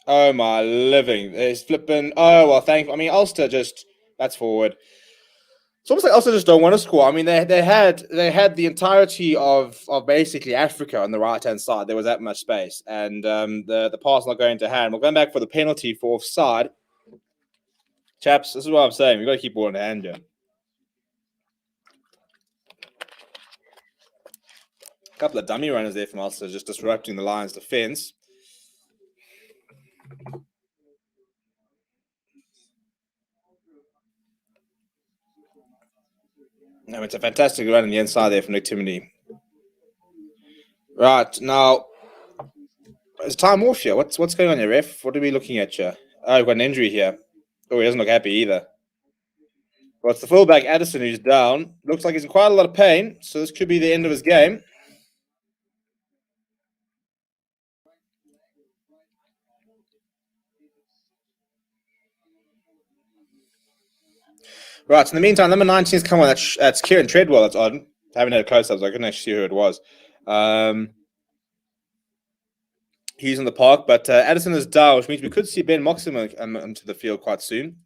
Oh, my living. He's flipping. Oh, well, I mean, Ulster just, that's forward. It's almost like Ulster just don't want to score. I mean, they had the entirety of basically Africa on the right-hand side. There was that much space. And the pass not going to hand. We're going back for the penalty for offside. Chaps, this is what I'm saying. We've got to keep ball in hand here. A couple of dummy runners there from Ulster just disrupting the Lions' defense. No, it's a fantastic run on the inside there from Nick Timoney. Right, now, is time off here? What's going on here, ref? What are we looking at here? Oh, we've got an injury here. Oh, he doesn't look happy either. Well, it's the fullback, Addison, who's down. Looks like he's in quite a lot of pain, so this could be the end of his game. Right, so in the meantime, number 19's come on. That's Kieran Treadwell. That's odd. I haven't had a close-up, so I couldn't actually see who it was. He's in the park, but Addison is down, which means we could see Ben Moxham into the field quite soon.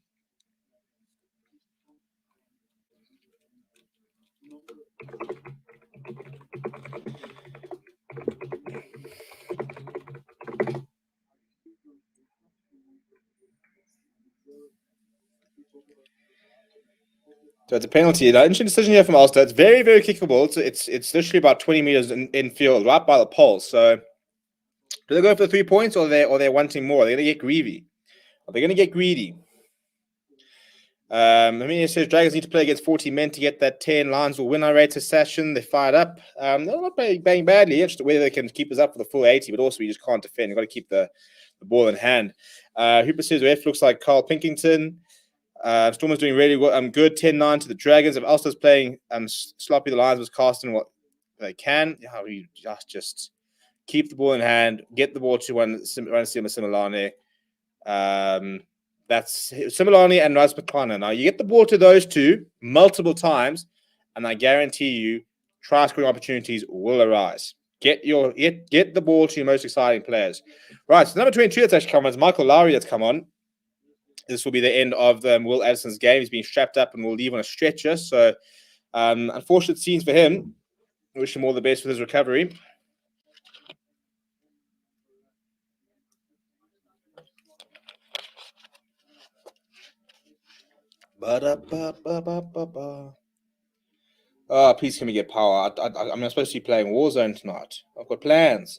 So it's a penalty. An interesting decision here from Ulster. It's very, very kickable. It's literally about 20 meters in field, right by the pole. So do they go for the 3 points, or they're wanting more? They're going to get greedy. Are they going to get greedy? I mean, it says Dragons need to play against 40 men to get that 10. Lions will win our rate of session. They're fired up. They're not playing badly. It's just whether they can keep us up for the full 80, but also we just can't defend. You've got to keep the ball in hand. Hooper says ref looks like Carl Pinkington. Stormers doing really well. Good 10-9 to the Dragons. If Ulster's playing sloppy, the Lions was casting what they can. We just keep the ball in hand, get the ball to Similane. That's Similane and Raz McConnell. Now you get the ball to those two multiple times, and I guarantee you, try scoring opportunities will arise. Get the ball to your most exciting players. Right, so number 22 that's actually come on is Michael Lowry that's come on. This will be the end of Will Addison's game. He's been strapped up and will leave on a stretcher. So, unfortunate scenes for him. I wish him all the best with his recovery. Oh, please can we get power? I'm supposed to be playing Warzone tonight. I've got plans.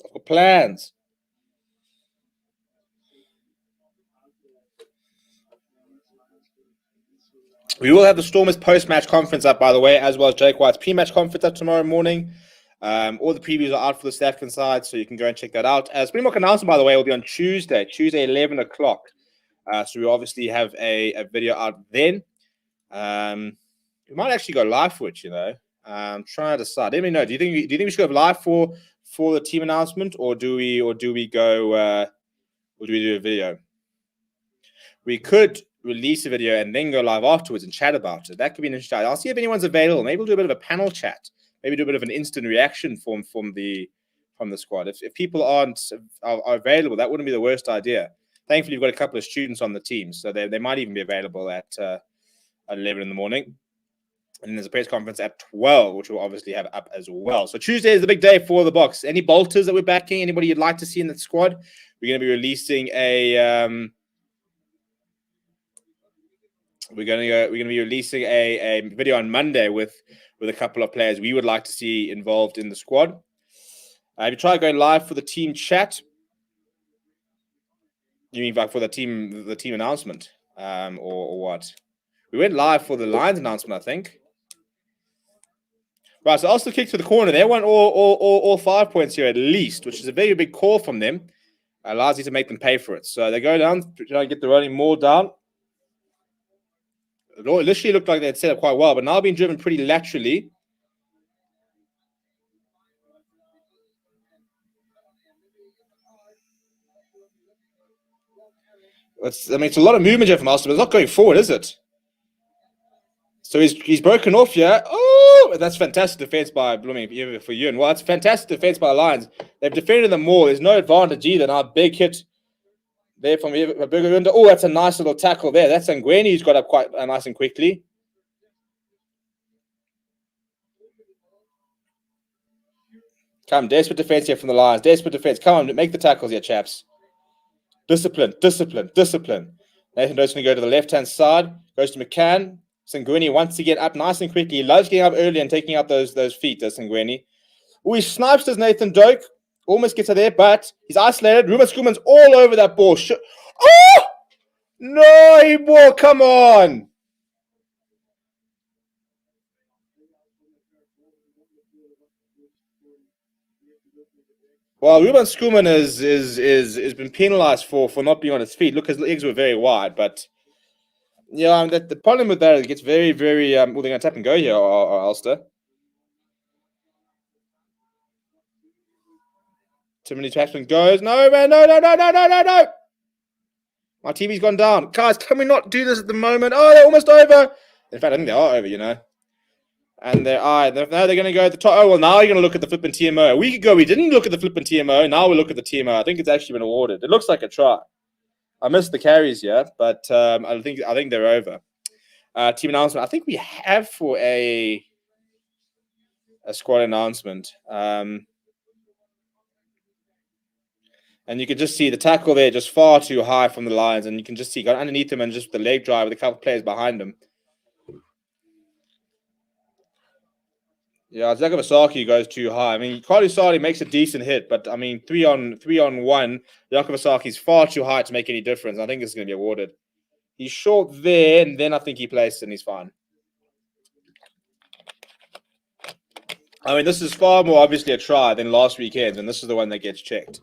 We will have the Stormers post-match conference up, by the way, as well as Jake White's pre-match conference up tomorrow morning. All the previews are out for the South African side, so you can go and check that out. Springbok announcement, by the way, will be on Tuesday 11 o'clock. So we obviously have a video out then. We might actually go live for it, you know. I'm trying to decide. Let me know. Do you think we should go live for the team announcement, or do we do a video? We could release a video and then go live afterwards and chat about it. That could be an interesting. I'll see if anyone's available. Maybe we'll do a bit of a panel chat. Maybe do a bit of an instant reaction from the squad. If people are available, that wouldn't be the worst idea. Thankfully, we've got a couple of students on the team, so they might even be available at 11 in the morning. And there's a press conference at 12, which we'll obviously have up as well. So Tuesday is the big day for the Box. Any bolters that we're backing? Anybody you'd like to see in the squad? We're going to be releasing a we're going to be releasing a video on Monday with a couple of players we would like to see involved in the squad. Have you tried going live for the team chat? You mean like for the team announcement, or what? We went live for the Lions announcement, I think. Right, so Ulster kick to the corner. They want all 5 points here at least, which is a very big call from them. Allows you to make them pay for it. So they go down, try to get the rolling more down. It literally looked like they had set up quite well, but now being driven pretty laterally. It's a lot of movement here from Ulster, but it's not going forward, is it? So he's broken off here. Oh, that's fantastic defense by Blooming for you. And well, it's fantastic defense by the Lions. They've defended them more. There's no advantage either. Now, big hit there from Burger. Oh, that's a nice little tackle there. That's Ngweni who's got up quite nice and quickly. Come, desperate defense here from the Lions. Desperate defense. Come on, make the tackles here, chaps. Discipline. Nathan Doak's going to go to the left-hand side. Goes to McCann. Sangweni once again up nice and quickly. He loves getting up early and taking up those feet, does Sangweni. Oh, he snipes does Nathan Doak. Almost gets her there, but he's isolated. Ruben Schoeman's all over that ball. Oh! No, ball, come on. Well, Ruben Schoeman has been penalized for not being on his feet. Look, his legs were very wide, but yeah, the problem with that is it gets very, very well, they're going to tap and go here, or Ulster. Too many taps and goes. No, man, no. My TV's gone down. Guys, can we not do this at the moment? Oh, they're almost over. In fact, I think they are over, you know. And now they're going to go at the top. Oh, well, now you're going to look at the flipping TMO. A week ago, we didn't look at the flipping TMO. Now we look at the TMO. I think it's actually been awarded. It looks like a try. I missed the carries here, but I think they're over. Team announcement. I think we have for a squad announcement. And you can just see the tackle there just far too high from the Lions. And you can just see got underneath them and just the leg drive with a couple of players behind them. Yeah, Zakavasaki goes too high. I mean, Carly Sali makes a decent hit, but I mean, 3-on-1, Zakavasaki's far too high to make any difference. I think it's going to be awarded. He's short there, and then I think he plays and he's fine. I mean, this is far more obviously a try than last weekend, and this is the one that gets checked.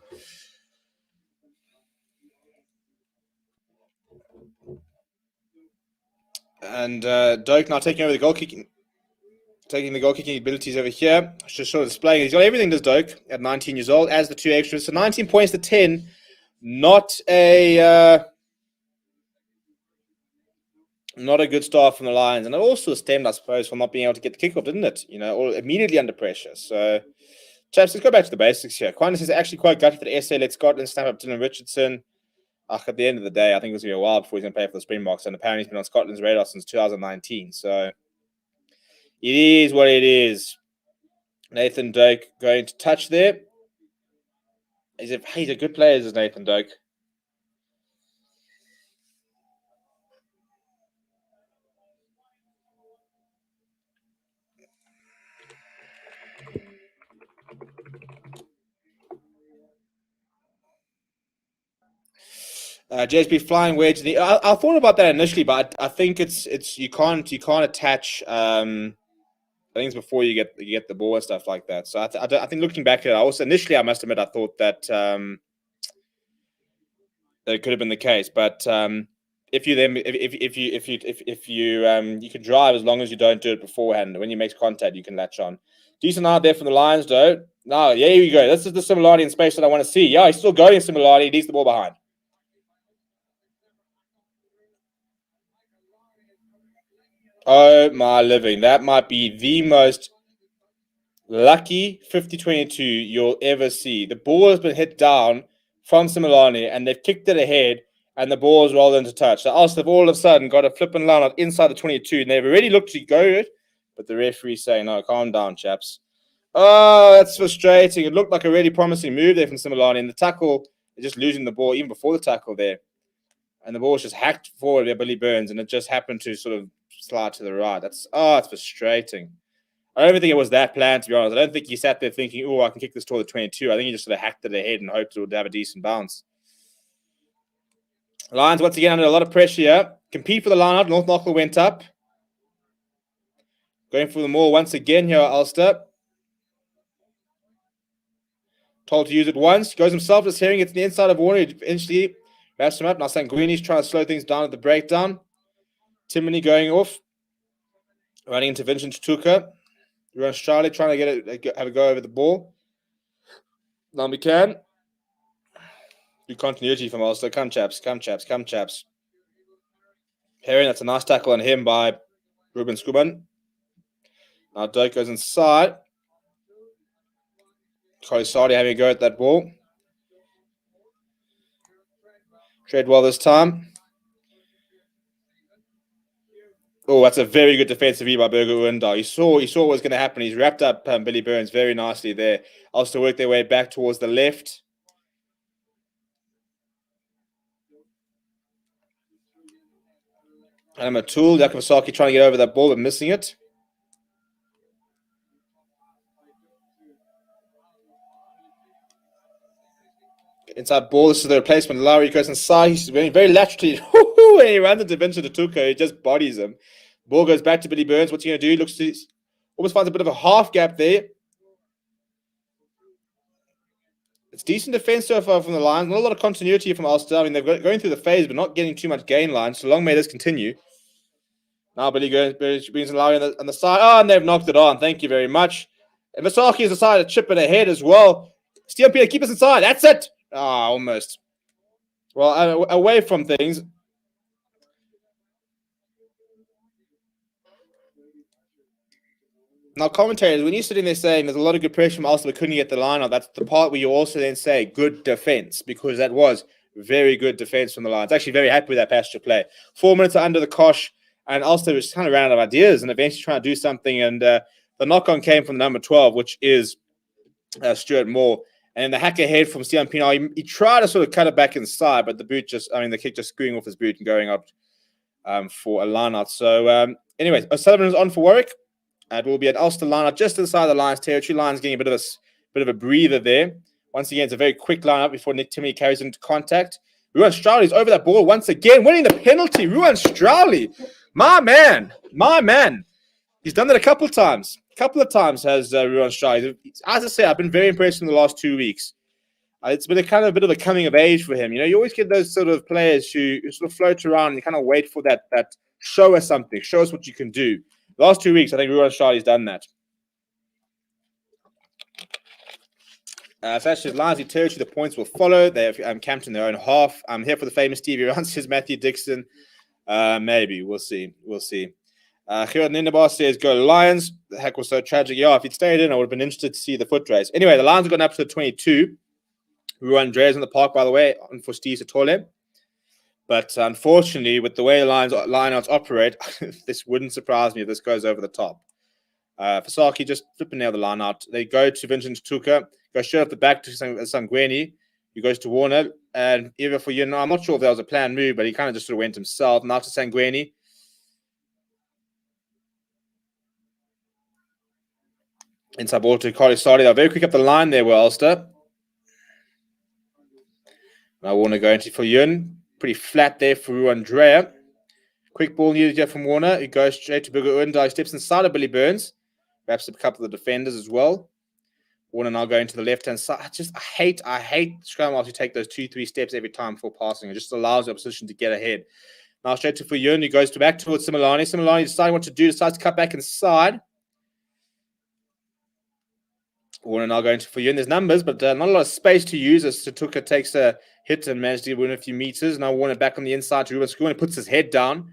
And Doak now taking over the goal kicking. Taking the goal kicking abilities over here. Just sort of displaying. He's got everything, does Doak, at 19 years old, as the 2 extras. So 19 points to 10. Not a good start from the Lions. And it also stemmed, I suppose, from not being able to get the kickoff, didn't it? You know, immediately under pressure. So, chaps, let's go back to the basics here. Qantas is actually quite gutted for the SA. Let Scotland snap up Dylan Richardson. At the end of the day, I think it was going to be a while before he's going to play for the Springboks. And apparently he's been on Scotland's radar since 2019. So, it is what it is. Nathan Doak going to touch there. He's a good player, is Nathan Doak. JSP flying wedge. I thought about that initially, but I think it's you can't attach. I think it's before you get the ball and stuff like that. So I think looking back at it, I must admit I thought that that it could have been the case. But if you can drive as long as you don't do it beforehand. When you make contact, you can latch on. Decent out there from the Lions, though. No, yeah, here we go. This is the similarity in space that I want to see. Yeah, he's still going in similarity. He needs the ball behind. Oh, my living. That might be the most lucky 50-22 you'll ever see. The ball has been hit down from Similani, and they've kicked it ahead, and the ball is rolled into touch. So Ulster have all of a sudden got a flipping line out inside the 22, and they've already looked to go it, but the referee's saying, no, calm down, chaps. Oh, that's frustrating. It looked like a really promising move there from Similani, and the tackle is just losing the ball even before the tackle there. And the ball was just hacked forward by Billy Burns, and it just happened to sort of slide to the right. It's frustrating. I don't even think it was that planned, to be honest. I don't think he sat there thinking, oh, I can kick this toward the 22. I think he just sort of hacked it ahead and hoped it would have a decent bounce. Lions, once again, under a lot of pressure here. Compete for the line out. North Knockle went up. Going for the maul once again here, Ulster. Told to use it once. Goes himself, just hearing it's the inside of Warner. He eventually wraps him up. Now Sanguini's trying to slow things down at the breakdown. Timony going off. Running into Vincent Tuka. Ruans Charlie trying to have a go over the ball. Now we can. Good continuity from Ulster. Come chaps. Herring, that's a nice tackle on him by Ruben Skuban. Now Dirk goes inside. Kolisardi having a go at that ball. Tread well this time. Oh, that's a very good defensive read by Burger Uenda. He saw what was going to happen. He's wrapped up Billy Burns very nicely there. Also work their way back towards the left. And Matul, Yakavasaki trying to get over that ball but missing it. Inside ball, this is the replacement. Lowry goes inside. He's very laterally. And he runs into Vincent Tuka. He just bodies him. Ball goes back to Billy Burns. What's he going to do? Looks to almost finds a bit of a half gap there. It's decent defense so far from the Lions. Not a lot of continuity from Ulster. I mean, they're going through the phase, but not getting too much gain line. So long may this continue. Now Billy brings Lowry on the side. Oh, and they've knocked it on. Thank you very much. And Vasaki has decided to chip it ahead as well. Steven Peter, keep us inside. That's it. Ah, almost. Well, away from things. Now, commentators, when you're sitting there saying there's a lot of good pressure from Ulster, but couldn't get the line out, that's the part where you also then say good defense, because that was very good defense from the Lions. Actually, very happy with that passage of play. 4 minutes under the cosh, and Ulster was kind of ran out of ideas and eventually trying to do something. And the knock-on came from the number 12, which is Stuart Moore. And the hack ahead from Steven Pienaar, he tried to sort of cut it back inside, but the kick just screwing off his boot and going up for a line-out. So, anyways, O'Sullivan is on for Warwick. It will be an Ulster line-out just to the side of the Lions territory. Lions getting a bit of a breather there. Once again, it's a very quick line-up before Nick Timmy carries into contact. Ruan Strowley's over that ball once again, winning the penalty. Ruan Strowley, my man. He's done that a couple of times. Has Ruan Strowley. As I say, I've been very impressed in the last 2 weeks. It's been a bit of a coming of age for him. You know, you always get those sort of players who sort of float around and you kind of wait for that show us something, show us what you can do. The last 2 weeks, I think Ruan Strowley's done that. So actually, Lions territory, the points will follow. They have camped in their own half. I'm here for the famous Stevie Rance, says Matthew Dixon. Maybe. We'll see. Gerard Nindabar says, go Lions. The heck was so tragic. Yeah, if he'd stayed in, I would have been interested to see the foot race. Anyway, the Lions have gone up to 22. Ruan Dre's in the park, by the way, on for Steve Satole. But unfortunately, with the way the lineouts operate, this wouldn't surprise me if this goes over the top. Fasaki just flipping nail the line out. They go to Vincent Tuka, go straight up the back to Sanguini, who goes to Warner. And even for I'm not sure if that was a planned move, but he kind of just sort of went himself. Now to Sanguini. Inside ball to Kolisardi. They're very quick up the line there, Ulster. Now Warner going to for Yun. Pretty flat there for Andrea. Quick ball needed here from Warner. He goes straight to Burger Uenda. Steps inside of Billy Burns. Wraps up a couple of the defenders as well. Warner now going to the left-hand side. I hate scrum halves who take those 2-3 steps every time before passing. It just allows the opposition to get ahead. Now straight to Fuyun. He goes back towards Similani. Similani deciding what to do. Decides to cut back inside. Warner now going to Fuyun. There's numbers, but not a lot of space to use as Tuka takes a hit and manages to win a few meters. Now Warner back on the inside to Ruben School and puts his head down.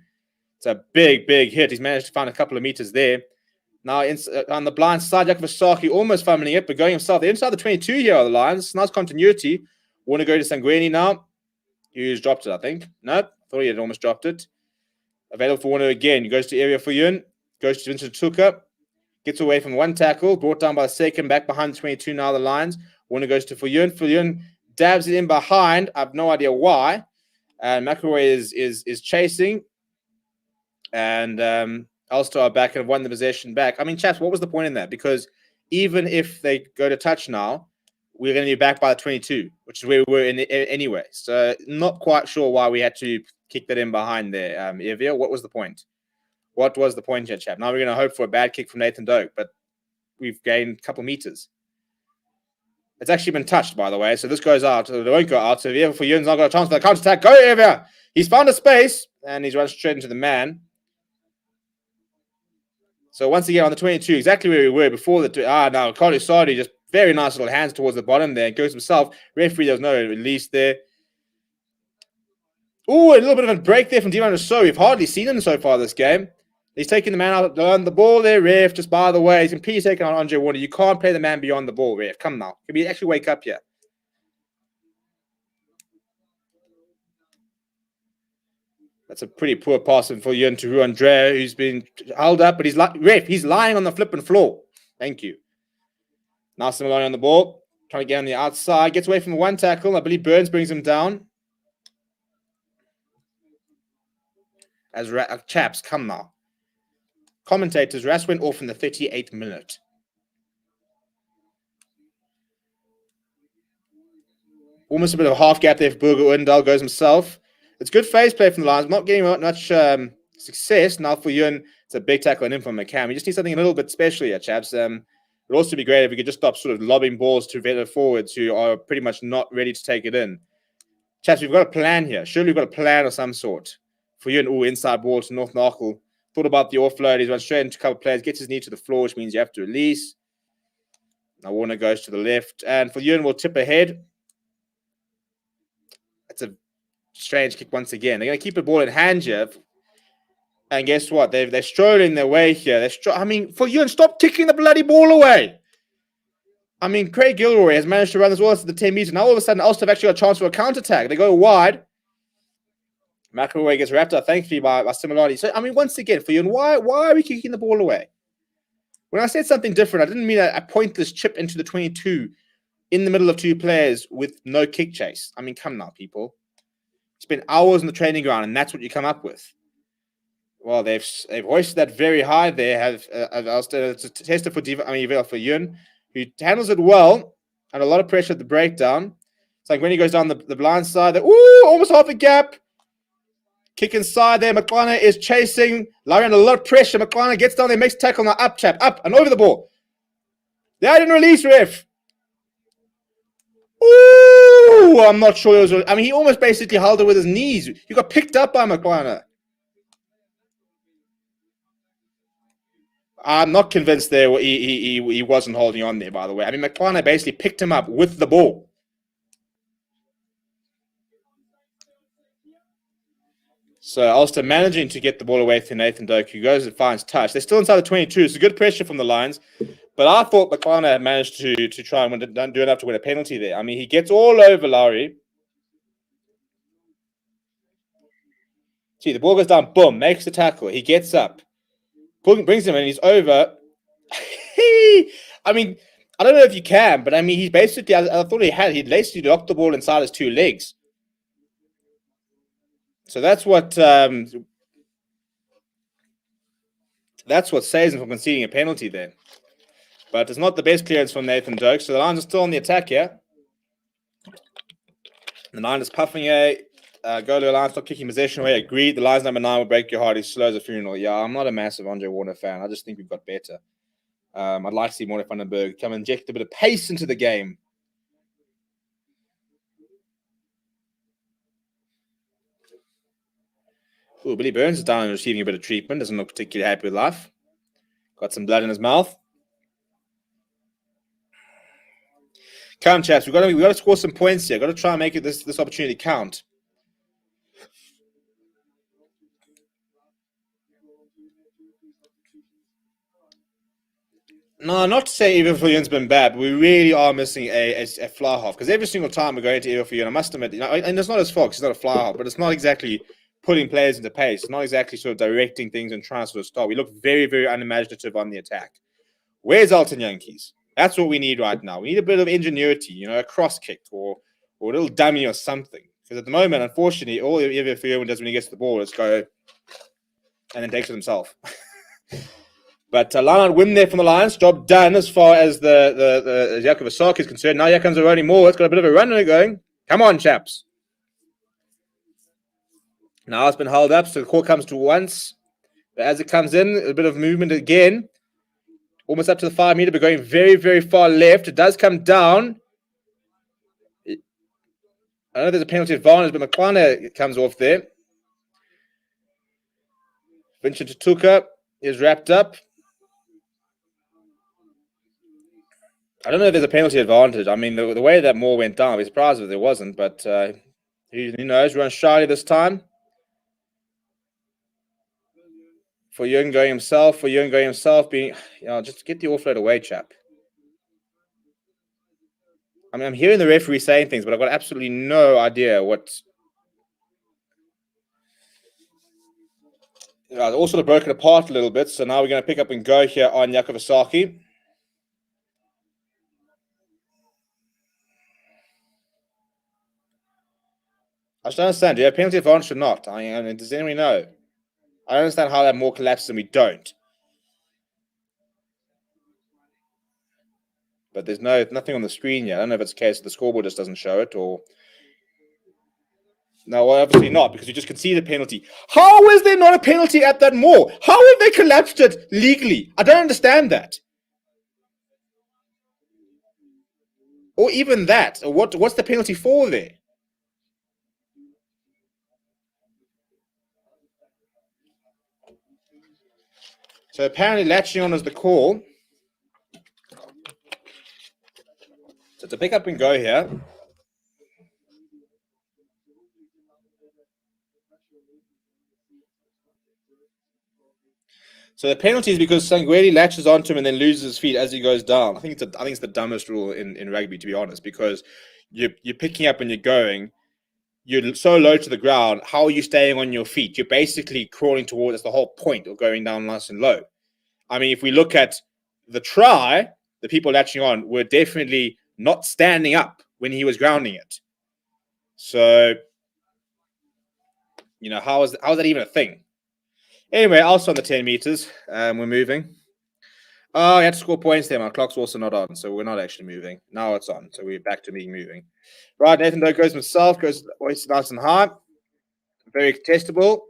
It's a big hit. He's managed to find a couple of meters there. Now on the blind side, Yakavasaki almost fumbling it, but going himself. They're inside the 22 here are the Lions. Nice continuity. Warner going to Sanguini now. He's dropped it, I think. No, thought he had almost dropped it. Available for Warner again. He goes to area for Yun. Goes to Vincent Tuka. Gets away from one tackle. Brought down by the second. Back behind the 22 now the Lions. Warner goes to Fuyun. Fuyun dabs it in behind. I have no idea why. And McElroy is chasing. And Ulster are back and have won the possession back. I mean, chaps, what was the point in that? Because even if they go to touch now, we're going to be back by the 22, which is where we were in anyway. So not quite sure why we had to kick that in behind there. Evia, what was the point? What was the point here, chap? Now we're going to hope for a bad kick from Nathan Doak, but we've gained a couple meters. It's actually been touched, by the way, so this goes out. It won't go out, so if for Yun's not got a chance for the counter-attack. Go, Evia! He's found a space, and he's run straight into the man. So once again, on the 22, exactly where we were before the... now, Carly Sardi, just very nice little hands towards the bottom there, and goes himself. Referee, there's no release there. Oh, a little bit of a break there from Divan Rousseau. We've hardly seen him so far this game. He's taking the man out on the ball there, ref. Just by the way, he's completely taking on Andre Warner. You can't play the man beyond the ball, ref. Come now. Can we actually wake up here? That's a pretty poor pass for Yun to Andrea, who's been held up, but he's lying on the flipping floor. Thank you. Now Maloney on the ball, trying to get on the outside, gets away from the one tackle. I believe Burns brings him down. As chaps, come now. Commentators, Ras went off in the 38th minute. Almost a bit of a half gap there for Burger Wendell, goes himself. It's good phase play from the Lions. Not getting much success. Now for Yun, it's a big tackle and in from McCann. We just need something a little bit special here, chaps. It would also be great if we could just stop sort of lobbing balls to veteran forwards who are pretty much not ready to take it in. Chaps, we've got a plan here. Surely we've got a plan of some sort. For Yun, inside ball to North Narkle. Thought about the offload. He's run straight into a couple of players, gets his knee to the floor, which means you have to release. Now Warner goes to the left. And for Yun, we'll tip ahead. It's a strange kick once again. They're going to keep the ball in hand here. And guess what? They're strolling their way here. For Yun, stop kicking the bloody ball away. Craig Gilroy has managed to run as well as the 10 meters. Now all of a sudden, Ulster have actually got a chance for a counter-attack. They go wide. McElroy gets wrapped up, thankfully, by Similani. So, once again, for Yun, why are we kicking the ball away? When I said something different, I didn't mean a pointless chip into the 22 in the middle of two players with no kick chase. Come now, people. Spent hours on the training ground, and that's what you come up with. Well, they've hoisted that very high there. It's a tester for for Yun, who handles it well, and a lot of pressure at the breakdown. It's like when he goes down the blind side, almost half a gap. Kick inside there. McClana is chasing. Larry under a lot of pressure. McClana gets down there, makes tackle now. Up, chap. Up and over the ball. They didn't release, ref. Ooh, I'm not sure it was... he almost basically held it with his knees. He got picked up by McClana. I'm not convinced there he wasn't holding on there, by the way. McClana basically picked him up with the ball. So Ulster managing to get the ball away to Nathan Doak, who goes and finds touch. They're still inside the 22. It's a good pressure from the Lions. But I thought McClana had managed to try and do enough to win a penalty there. He gets all over Lowry. See, the ball goes down, boom, makes the tackle. He gets up, brings him in, he's over. I don't know if you can, but he's basically, I thought he'd basically locked the ball inside his two legs. So that's what saves him from conceding a penalty there. But it's not the best clearance from Nathan Doak. So the Lions are still on the attack here. The Lions puffing go to the Lions, stop kicking possession away. Agreed. The Lions number 9 will break your heart. He's slow as a funeral. Yeah, I'm not a massive Andre Warner fan. I just think we've got better. I'd like to see Warner Vandenberg come and inject a bit of pace into the game. Ooh, Billy Burns is down and receiving a bit of treatment. Doesn't look particularly happy with life. Got some blood in his mouth. Come, chaps. We've got to score some points here. Got to try and make this opportunity count. No, not to say Eva Fillion's been bad, but we really are missing a fly half. Because every single time we're going to Eva Fillion, I must admit, and it's not his fault, he's not a fly half, but it's not exactly putting players into pace. It's not exactly sort of directing things and trying to sort of start. We look very, very unimaginative on the attack. Where's Alton Yankees? That's what we need right now. We need a bit of ingenuity, a cross kick or a little dummy or something. Because at the moment, unfortunately, all Eva Fillion does when he gets the ball is go and then takes it himself. But line win there from the Lions. Job done as far as the Jakob Asaka is concerned. Now here comes a Ronnie Moore. It's got a bit of a runner going. Come on, chaps. Now it's been held up, so the call comes to once. But as it comes in, a bit of movement again. Almost up to the 5 meter, but going very, very far left. It does come down. I know there's a penalty advantage, but McClana comes off there. Vincent Tutuka is wrapped up. I don't know if there's a penalty advantage. I mean, the way that Moore went down, I'd be surprised if there wasn't, but who knows? Runs shyly this time. For Jürgen going himself, being, just get the offload away, chap. I mean, I'm hearing the referee saying things, but I've got absolutely no idea what. All sort of broken apart a little bit, so now we're going to pick up and go here on Yakovasaki. I just don't understand. Do you have penalty advantage or not? I mean, does anyone know? I don't understand how that more collapses and we don't. But there's nothing on the screen yet. I don't know if it's the case that the scoreboard just doesn't show it or. No, well, obviously not, because you just conceded a penalty. How is there not a penalty at that more? How have they collapsed it legally? I don't understand that. Or even that. What's the penalty for there? So apparently latching on is the call. So it's a pick up and go here. So the penalty is because Sangweli latches onto him and then loses his feet as he goes down. I think it's the dumbest rule in rugby, to be honest, because you're picking up and you're going, you're so low to the ground. How are you staying on your feet? You're basically crawling towards. That's the whole point of going down nice and low. I mean, if we look at the try, the people latching on were definitely not standing up when he was grounding it. So, how is that even a thing? Anyway, also on the 10 meters, we're moving. Oh, we had to score points there. My clock's also not on, so we're not actually moving. Now it's on, so we're back to being moving. Right, Nathan Doe goes himself, goes nice and high. Very contestable.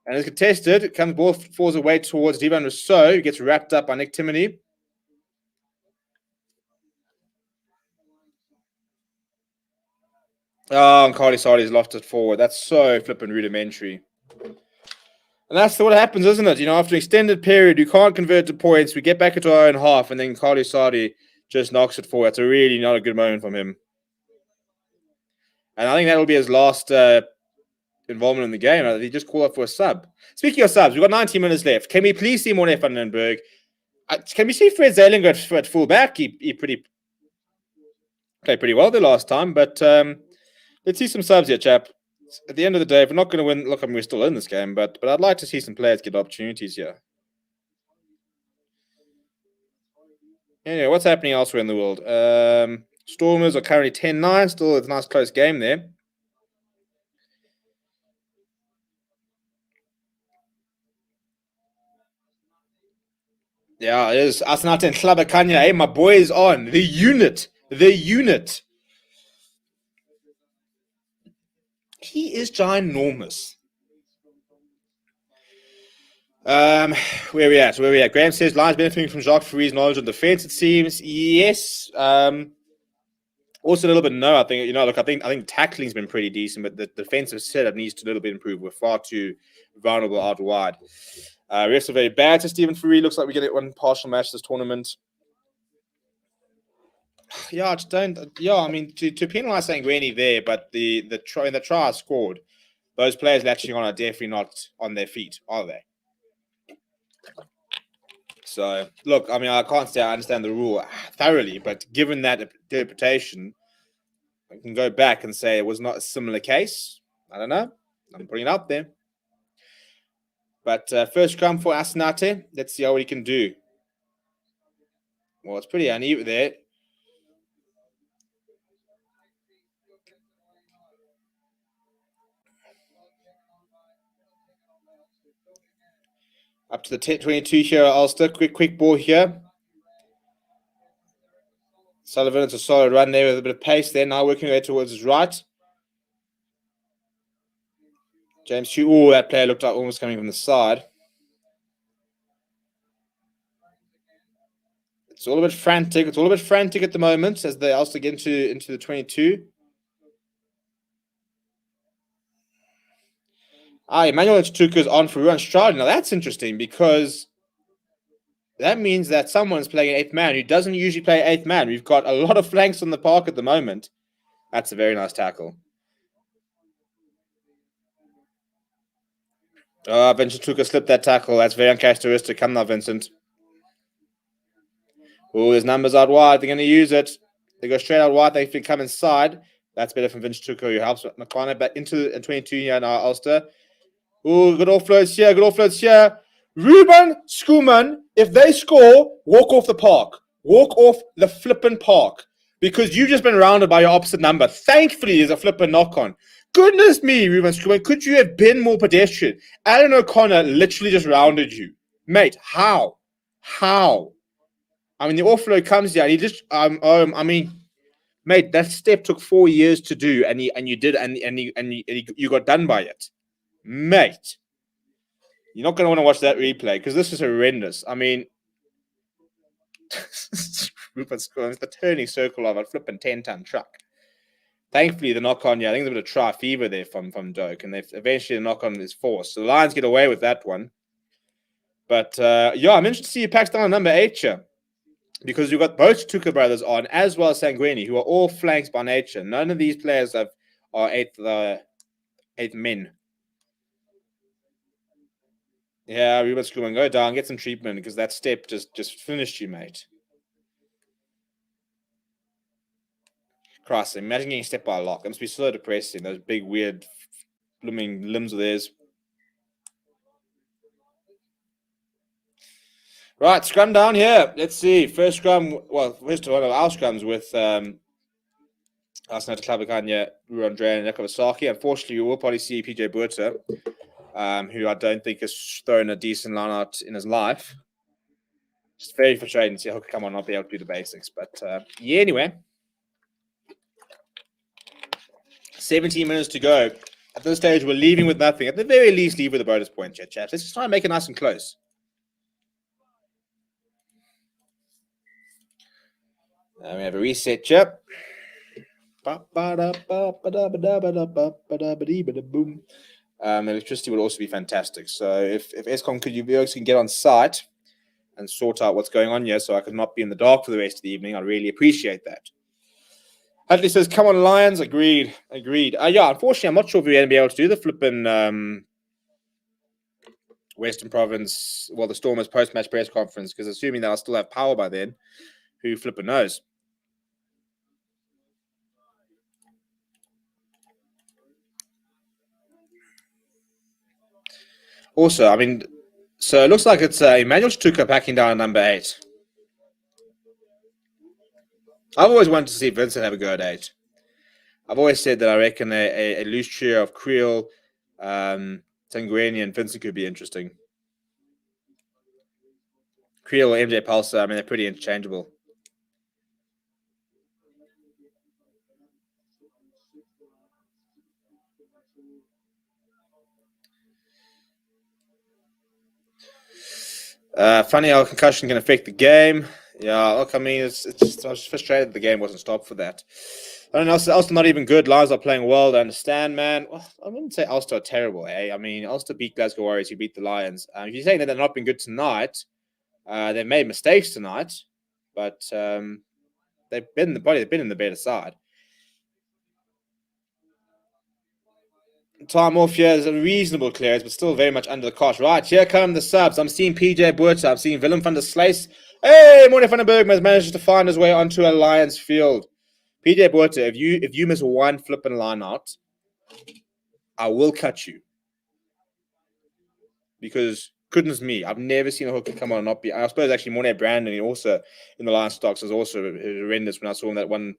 And as contested, it comes ball falls away towards Divan Rousseau, who gets wrapped up by Nick Timoney. Oh, and Carly Sardi's lofted it forward. That's so flippin' rudimentary. And that's what happens, isn't it? After an extended period, you can't convert to points. We get back into our own half, and then Carly Sardi just knocks it forward. It's a really not a good moment from him. And I think that'll be his last involvement in the game. He just called up for a sub. Speaking of subs, we've got 19 minutes left. Can we please see Morne van den Berg? Can we see Fred Zailing at fullback? He played pretty well the last time, but let's see some subs here, chap. At the end of the day, if we're not going to win, look, I mean, we're still in this game, but I'd like to see some players get opportunities here. Anyway, what's happening elsewhere in the world? Stormers are currently 10-9. Still, it's a nice close game there. Yeah, it is. Asnat and Hlabakanya. Hey, my boy is on. The unit. He is ginormous. Where are we at? Graham says Lions benefiting from Jacques Foury's knowledge of defense, it seems. Yes. Also a little bit no. I think I think tackling's been pretty decent, but the defensive setup needs to a little bit improve. We're far too vulnerable out wide. Refs are very bad to Stephen Foury. Looks like we get one partial match this tournament. Yeah, I just don't. Yeah, I mean to penalise Sangweni there, but the try I scored, those players latching on are definitely not on their feet, are they? So look, I mean, I can't say I understand the rule thoroughly, but given that interpretation, I can go back and say it was not a similar case. I don't know. I'm putting it out there. But first scrum for Asinate. Let's see how he can do. Well, it's pretty uneven there. Up to the 22 here, Ulster. Quick ball here. Sullivan, it's a solid run there with a bit of pace there. Now working way towards his right. James Hugh. Oh, that player looked like almost coming from the side. It's all a bit frantic. It's all a bit frantic at the moment as they also get into the 22. Emmanuel Tuka's on for Ruan Stride. Now that's interesting because that means that someone's playing an 8th man who doesn't usually play 8th man. We've got a lot of flanks on the park at the moment. That's a very nice tackle. Vincent Tuka slipped that tackle. That's very uncharacteristic. Come now, Vincent. Oh, his numbers out wide. They're going to use it. They go straight out wide. They come inside. That's better from Vincent Tuka, who helps McConnell back into the 22 here now, Ulster. Oh, good offloads here. Good offloads here. Ruben Schoeman, if they score, walk off the park. Walk off the flippin' park. Because you've just been rounded by your opposite number. Thankfully, there's a flippin' knock-on. Goodness me, Ruben Schoeman, could you have been more pedestrian? Alan O'Connor literally just rounded you. Mate, how? How? I mean, the offload comes here, and he just, mate, that step took 4 years to do, and you did, and you got done by it. Mate, you're not going to want to watch that replay because this is horrendous. I mean, Rupert's the turning circle of a flipping 10-ton truck. Thankfully, the knock-on, I think there's a bit of try fever there from Doak, and eventually the knock-on is forced. So the Lions get away with that one. But, I'm interested to see you packs down number 8 here. Because you've got both Tuka brothers on, as well as Sanguini, who are all flanks by nature. None of these players are 8th men. Yeah, Ruben Schoeman, go down, get some treatment, because that step just finished you, mate. Christ, imagine getting stepped by a lock. That must be so depressing, those big, weird, blooming limbs of theirs. Right, scrum down here. Let's see. First scrum, first one of our scrums with Arsenal Klabakanya, Ruan Dre, and Nekavasaki. Unfortunately, we will probably see PJ Buerta, who I don't think has thrown a decent line out in his life. It's very frustrating to see Hooker come on not be able to do the basics. But anyway. 17 minutes to go. At this stage, we're leaving with nothing. At the very least, leave with a bonus point, chaps. Let's just try and make it nice and close. We have a reset, chap. Electricity would also be fantastic. So if Eskom can get on site and sort out what's going on here so I could not be in the dark for the rest of the evening, I'd really appreciate that. Hadley says, come on, Lions. Agreed. Unfortunately, I'm not sure if we're going to be able to do the flipping Western Province, the Stormers post-match press conference, because assuming they'll still have power by then, who flipping knows? Also, I mean, so it looks like it's Emmanuel Tuka packing down number 8. I've always wanted to see Vincent have a go at 8. I've always said that I reckon a loose trio of Creel, Tangueni, and Vincent could be interesting. Creel or MJ Pulsar, I mean, they're pretty interchangeable. Funny how concussion can affect the game. Yeah, look, I mean, I was just frustrated that the game wasn't stopped for that. I don't know, Ulster not even good. Lions are playing well, I understand, man. Well, I wouldn't say Ulster are terrible, eh? I mean, Ulster beat Glasgow Warriors, who beat the Lions. If you're saying that they're not been good tonight, they've made mistakes tonight, but they've been in the better side. Time off here is a reasonable clearance, but still very much under the cost. Right, here come the subs. I'm seeing PJ Buerta. I'm seeing Willem van der Sluys. Hey, Morne van den Berg has managed to find his way onto a Lions field. PJ Buerta, if you miss one flipping line out, I will cut you. Because goodness me, I've never seen a hooker come on and not be. I suppose actually Morne Brandon also in the Lions stocks was also horrendous when I saw him that one.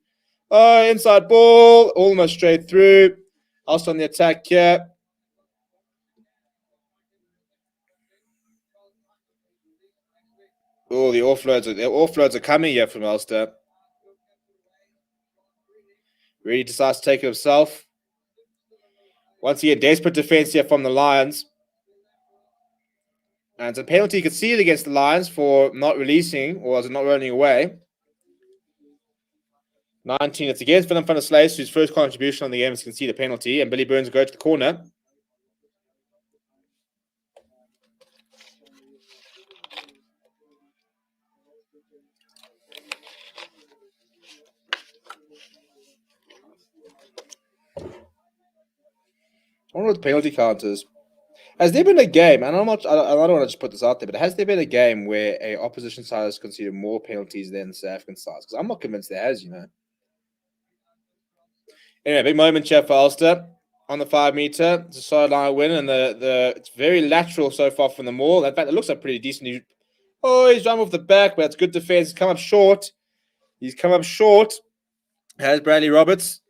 Oh, inside ball, almost straight through. Also on the attack here. Oh, the offloads are coming here from Ulster. Really decides to take it himself. Once again, desperate defense here from the Lions. And it's a penalty conceded against the Lions for not releasing, or is it not running away? 19. It's against Willem van der Sluys, whose first contribution on the game is concede a penalty, and Billy Burns go to the corner. I wonder what the penalty count is. Has there been a game, and I don't want to just put this out there, but has there been a game where a opposition side has conceded more penalties than the South African side? Because I'm not convinced there has, Anyway, big moment here for Ulster on the 5 meter. It's a sideline win, and it's very lateral so far from the maul. In fact, it looks like pretty decent. He's run off the back, but that's good defense. He's come up short. Has Bradley Roberts.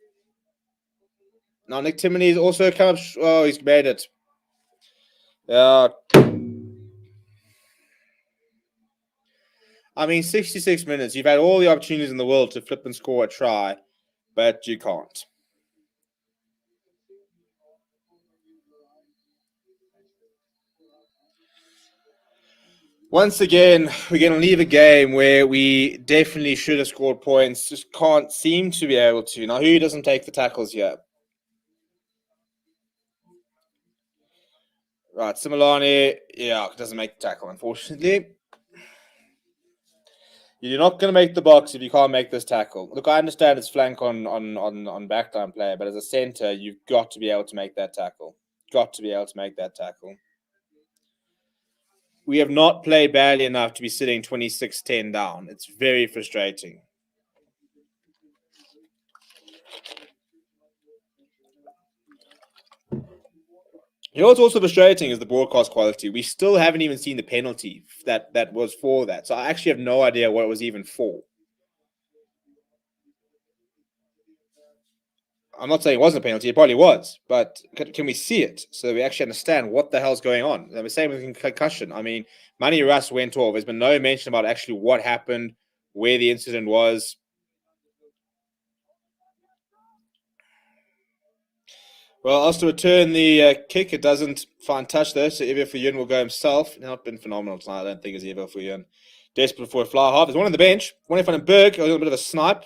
Now Nick Timoney's also come up. He's made it. I mean, 66 minutes. You've had all the opportunities in the world to flip and score a try, but you can't. Once again, we're going to leave a game where we definitely should have scored points. Just can't seem to be able to. Now, who doesn't take the tackles here? Right, Similani, doesn't make the tackle, unfortunately. You're not going to make the box if you can't make this tackle. Look, I understand it's flank on backline player, but as a centre, you've got to be able to make that tackle. We have not played badly enough to be sitting 26-10 down. It's very frustrating. You know what's also frustrating is the broadcast quality. We still haven't even seen the penalty that was for that. So I actually have no idea what it was even for. I'm not saying it wasn't a penalty. It probably was. But can we see it so we actually understand what the hell's going on? The same with concussion. I mean, Manny Russ went off. There's been no mention about actually what happened, where the incident was. Well, Ulster return the kick. It doesn't find touch there, so Evo Fuyun will go himself. Not been phenomenal tonight, I don't think, as Evo Fuyun. Desperate for a fly half. There's one on the bench. One in front of Berg. A little bit of a snipe.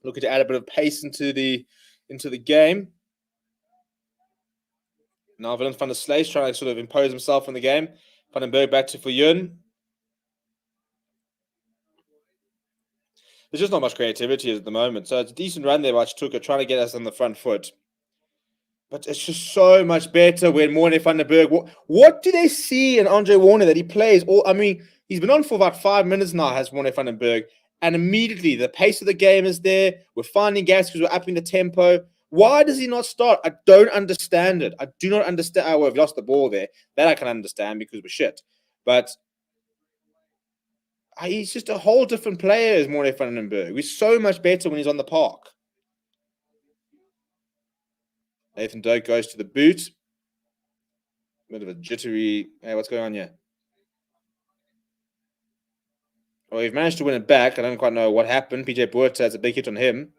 Looking to add a bit of pace into the game. Now Willem van der Sluys trying to sort of impose himself on the game. Van den Berg back to Fuyun. There's just not much creativity at the moment. So it's a decent run there by Chituka trying to get us on the front foot. But it's just so much better when Morne van den Berg. What do they see in Andre Warner that he plays? He's been on for about 5 minutes now, has Morne van den Berg. And immediately the pace of the game is there. We're finding gaps because we're upping the tempo. Why does he not start? I don't understand it. I do not understand. Oh, we've lost the ball there. That I can understand because we're shit. But he's just a whole different player as Morne van den Berg. He's so much better when he's on the park. Nathan Doak goes to the boot. Bit of a jittery. Hey, what's going on here? Well, we've managed to win it back. I don't quite know what happened. PJ Boerta has a big hit on him.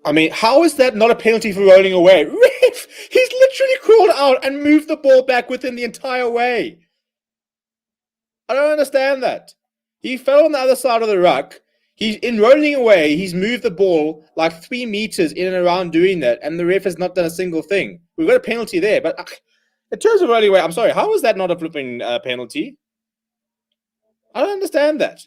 I mean, how is that not a penalty for rolling away? Ref! He's literally crawled out and moved the ball back within the entire way. I don't understand that. He fell on the other side of the ruck. He's in rolling away. He's moved the ball like 3 meters in and around doing that, and the ref has not done a single thing. We've got a penalty there, but in terms of rolling away, I'm sorry. How is that not a flipping penalty? I don't understand that.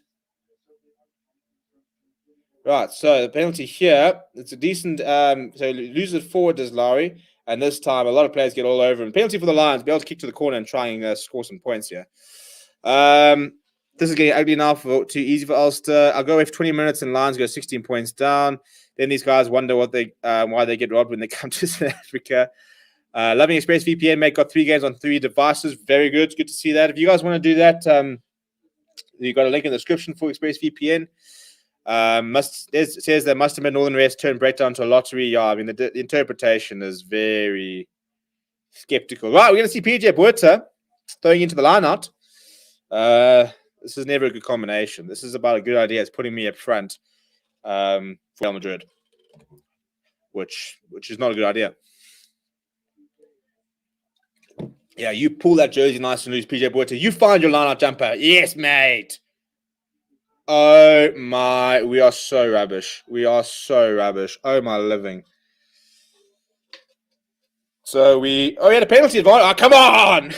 Right, so the penalty here, it's a decent, so lose it forward as Lowry, and this time a lot of players get all over him. Penalty for the Lions, be able to kick to the corner and try and score some points here. This is getting ugly now, too easy for Ulster. I'll go away for 20 minutes and Lions go 16 points down. Then these guys wonder why they get robbed when they come to South Africa. Loving Express VPN, mate, got 3 games on 3 devices. Very good. Good to see that. If you guys want to do that, you've got a link in the description for Express VPN. It says that Mustamed Northern West turned breakdown to a lottery. Yeah, I mean, the interpretation is very, skeptical. Right, we're going to see PJ Buerta throwing into the lineout. This is never a good combination. This is about a good idea. It's putting me up front for Real Madrid, which is not a good idea. Yeah, you pull that jersey nice and loose, PJ Buerta. You find your lineout jumper. Yes, mate. Oh my, we are so rubbish. We are so rubbish. Oh my living. So we had a penalty advantage. Oh, come on!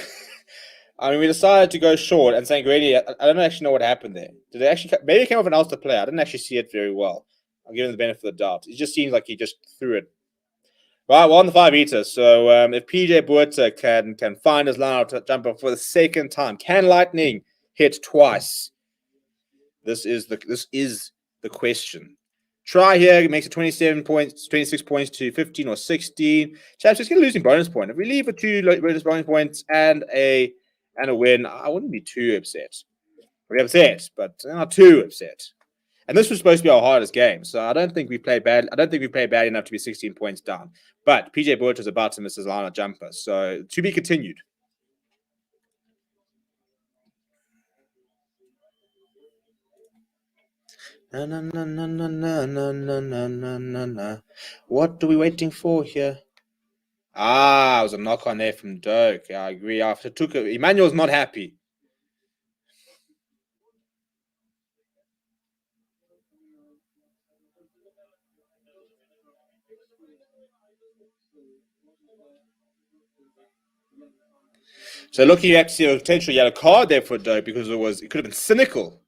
I mean, we decided to go short, and Sanguini, I don't actually know what happened there. Did it actually? Maybe it came off an Ulster player. I didn't actually see it very well. I'll give him the benefit of the doubt. It just seems like he just threw it. Right, we're on the 5 meter. So if PJ Buerta can find his line out jumper for the second time, can Lightning hit twice? This is the question. Try here, it makes it 27 points, 26 points to 15 or 16. Chaps, just get a losing bonus point. If we leave with 2 bonus points and a win, I wouldn't be too upset. We're upset, but not too upset. And this was supposed to be our hardest game, so I don't think we played bad. I don't think we played bad enough to be 16 points down. But PJ Buerta is about to miss his line of jumper, so to be continued. Na, na, na, na, na, na, na, na, na, na, na. What are we waiting for here? It was a knock on there from Dirk. Yeah, I agree. After took it, Emmanuel's not happy. So looking at a potential yellow card there for Dirk because it could have been cynical.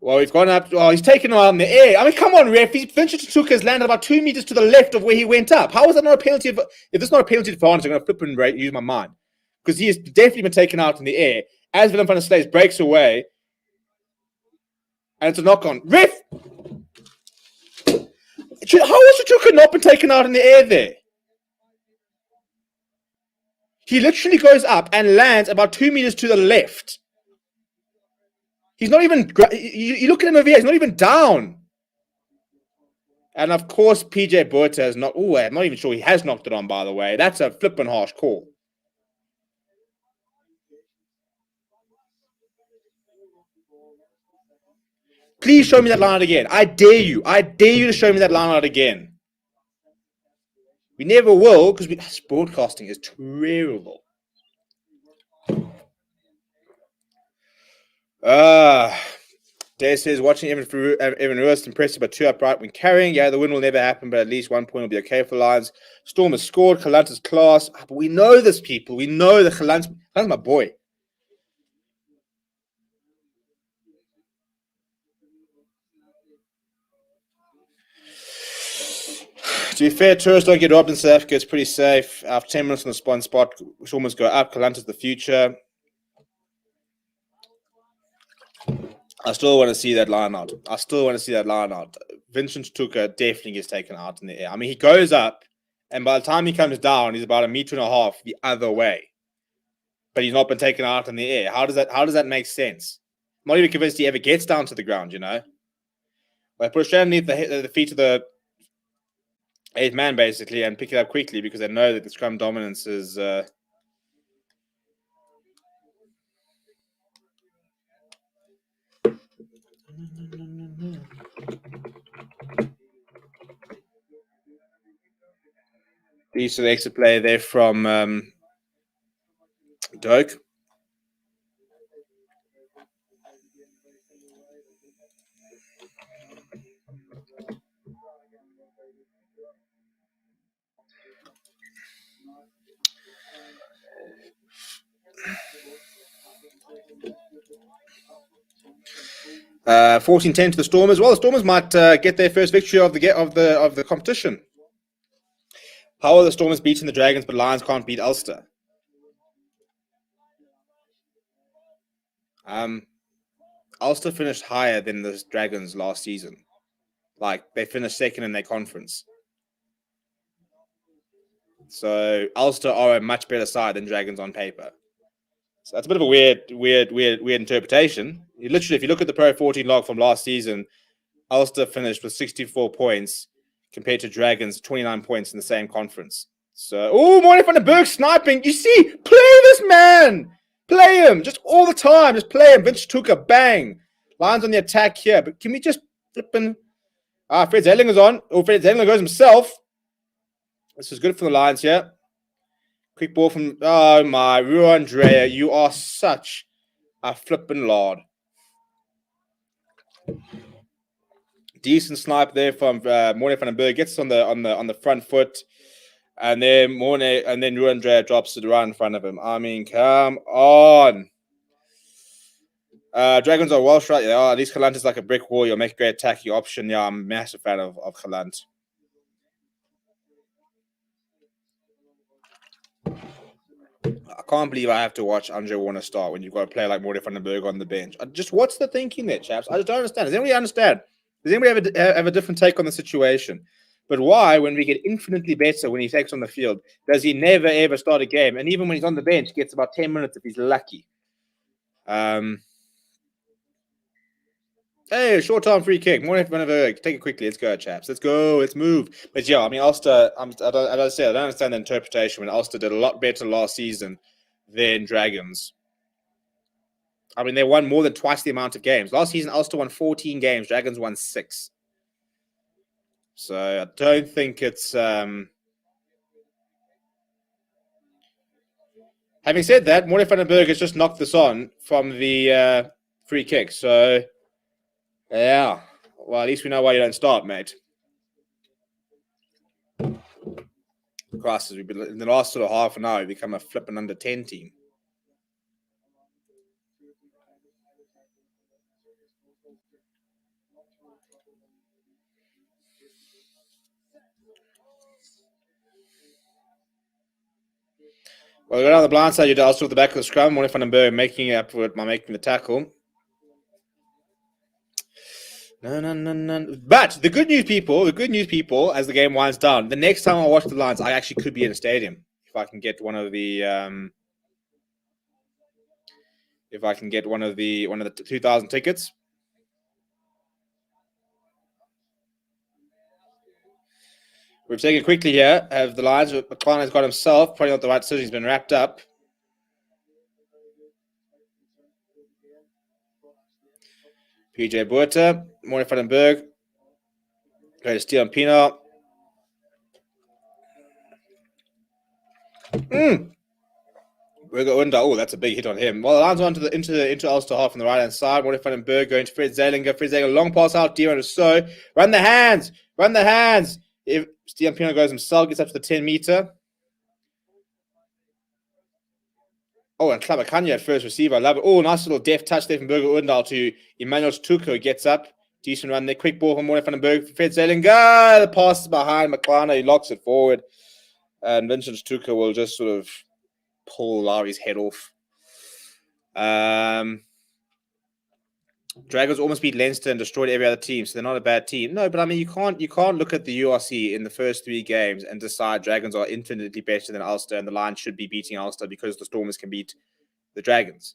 Well, we've gone up. Oh, he's taken him out in the air. I mean, come on, ref. Vincent Tuka's landed about 2 meters to the left of where he went up. How is that not a penalty? If it's not a penalty advantage, I'm going to flip and use my mind. Because he has definitely been taken out in the air. As Willem van der Slaes breaks away. And it's a knock-on. Ref! How has Tuka not been taken out in the air there? He literally goes up and lands about 2 meters to the left. He's not even... You look at him over here. He's not even down. And of course, PJ Buerta has not... Oh, I'm not even sure he has knocked it on, by the way. That's a flippin' harsh call. Please show me that line out again. I dare you. I dare you to show me that line out again. We never will because broadcasting is terrible. Dave says, watching Evan Ruiz impressive but too upright when carrying. Yeah, the win will never happen, but at least 1 point will be okay for Lions. Storm has scored. Galanta's class. But we know this, people. We know that Galanta's my boy. To be fair, tourists don't get robbed in South Africa. It's pretty safe. After 10 minutes on the spawn spot, Stormers go up. Galanta's the future. I still want to see that line out. Vincent Tuka definitely gets taken out in the air. I mean, he goes up, and by the time he comes down, he's about 1.5 meters the other way. But he's not been taken out in the air. How does that make sense? I'm not even convinced he ever gets down to the ground, you know? They put it straight underneath the feet of the 8th man, basically, and pick it up quickly because they know that the scrum dominance is... Piece of extra play there from Dirk. Uh, 14-10 to the Stormers. Well, the Stormers might get their first victory of the competition. How are the Stormers beating the Dragons, but Lions can't beat Ulster? Ulster finished higher than the Dragons last season. Like, they finished second in their conference. So Ulster are a much better side than Dragons on paper. So that's a bit of a weird interpretation. Literally, if you look at the Pro 14 log from last season, Ulster finished with 64 points compared to Dragons 29 points in the same conference. So, oh, Morning van den Berg sniping. You see, play this man. Play him just all the time. Just play him. Vince Tuka, bang. Lions on the attack here. But can we just flip in? Fred Zellinger's on. Oh, Fred Zellinger goes himself. This is good for the Lions here. Quick ball from, oh my, Andrea, you are such a flippin' lord. Decent snipe there from Morne van den Berg. Gets on the front foot. And then Andrea drops it right in front of him. I mean, come on. Dragons are Welsh, right? Yeah, at least Galant is like a brick wall. You'll make a great attacking option. Yeah, I'm a massive fan of Galant. I can't believe I have to watch Andre Warner start when you've got a player like Morty van den Berg on the bench. Just what's the thinking there, chaps? I just don't understand. Does anybody understand? Does anybody have a different take on the situation? But why, when we get infinitely better when he takes on the field, does he never, ever start a game? And even when he's on the bench, gets about 10 minutes if he's lucky. Hey, short-term free kick. Morning van den Berg. Take it quickly. Let's go, chaps. Let's go. Let's move. But yeah, I mean, Ulster, I don't understand the interpretation when Ulster did a lot better last season than Dragons. I mean, they won more than twice the amount of games. Last season, Ulster won 14 games. Dragons won 6. So I don't think it's... Having said that, Morty van den Berg has just knocked this on from the free kick. So, yeah. Well, at least we know why you don't start, mate. Christ, we've been in the last sort of half an hour, we've become a flipping under 10 team. Well, we go down the blind side. You do Ulster at the back of the scrum. Morning van den Berg making it up for it by making the tackle. No. But the good news, people, as the game winds down, the next time I watch the Lions, I actually could be in a stadium if I can get one of the 2,000 tickets. We've taken quickly here. Have the Lions? McLaren has got himself. Probably not the right decision. He's been wrapped up. PJ Buerta, Morning van den Berg. Go to Steven Pienaar. Oh, that's a big hit on him. Well, the Lions on into Ulster half on the right hand side. Morning van den Berg going to Fred Zellinger. Fred Zellinger, long pass out. Dion so run the hands. If Steven Pienaar goes himself, gets up to the 10-meter. Oh, and Klabakanya at first receiver. I love it. Oh, nice little deft touch there from Burger Odendaal to Emmanuel Tuko. Gets up. Decent run there. Quick ball from Morning van den Berg. Fred Zellinger. The pass is behind McLaren. He locks it forward. And Vincent Tuko will just sort of pull Lowry's head off. Dragons almost beat Leinster and destroyed every other team, so they're not a bad team. No, but I mean, you can't look at the URC in the first 3 games and decide Dragons are infinitely better than Ulster and the Lions should be beating Ulster because the Stormers can beat the Dragons.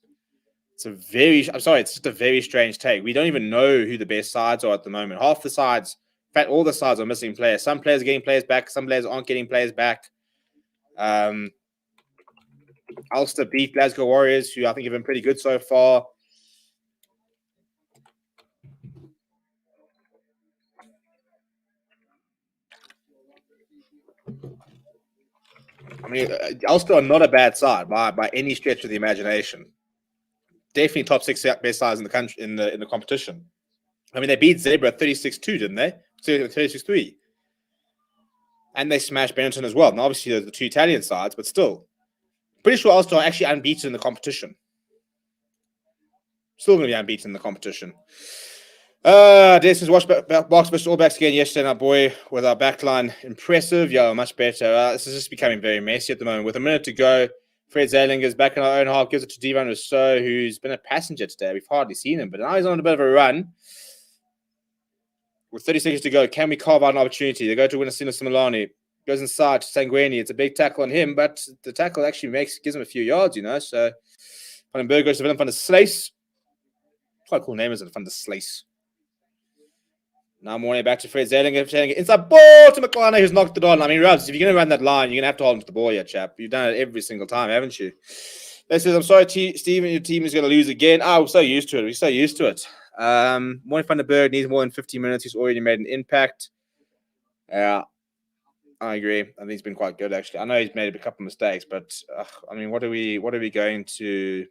It's just a very strange take. We don't even know who the best sides are at the moment. Half the sides, in fact, all the sides are missing players. Some players are getting players back, some players aren't getting players back. Ulster beat Glasgow Warriors, who I think have been pretty good so far. I mean, Ulster are not a bad side by any stretch of the imagination. Definitely top 6 best sides in the country in the competition. I mean, they beat Zebra 36-2, didn't they? 36-3. And they smashed Benetton as well. And obviously, the 2 Italian sides, but still. Pretty sure Ulster are actually unbeaten in the competition. Still going to be unbeaten in the competition. Desmond's watched box versus All Blacks again yesterday, our boy, with our backline. Impressive. Yeah, much better. This is just becoming very messy at the moment. With a minute to go, Fred Zellinger is back in our own half, gives it to Divan Rousseau, who's been a passenger today. We've hardly seen him, but now he's on a bit of a run. With 30 seconds to go, can we carve out an opportunity? They go to Winnasina Similani. Goes inside to Sanguini. It's a big tackle on him, but the tackle actually gives him a few yards, So Van den Berg goes to Willem van der Sluis. Quite a cool name, isn't it? Van der Sluis. Now Morning back to Fred Zelinger. Inside ball to McLaren, who's knocked it on. I mean, Rubs, if you're going to run that line, you're going to have to hold onto the ball here, chap. You've done it every single time, haven't you? That says, I'm sorry, Steven, your team is going to lose again. Oh, we're so used to it. We're so used to it. Morning van der Berg needs more than 50 minutes. He's already made an impact. Yeah, I agree. I think he's been quite good, actually. I know he's made a couple of mistakes, but I mean, what are we going to...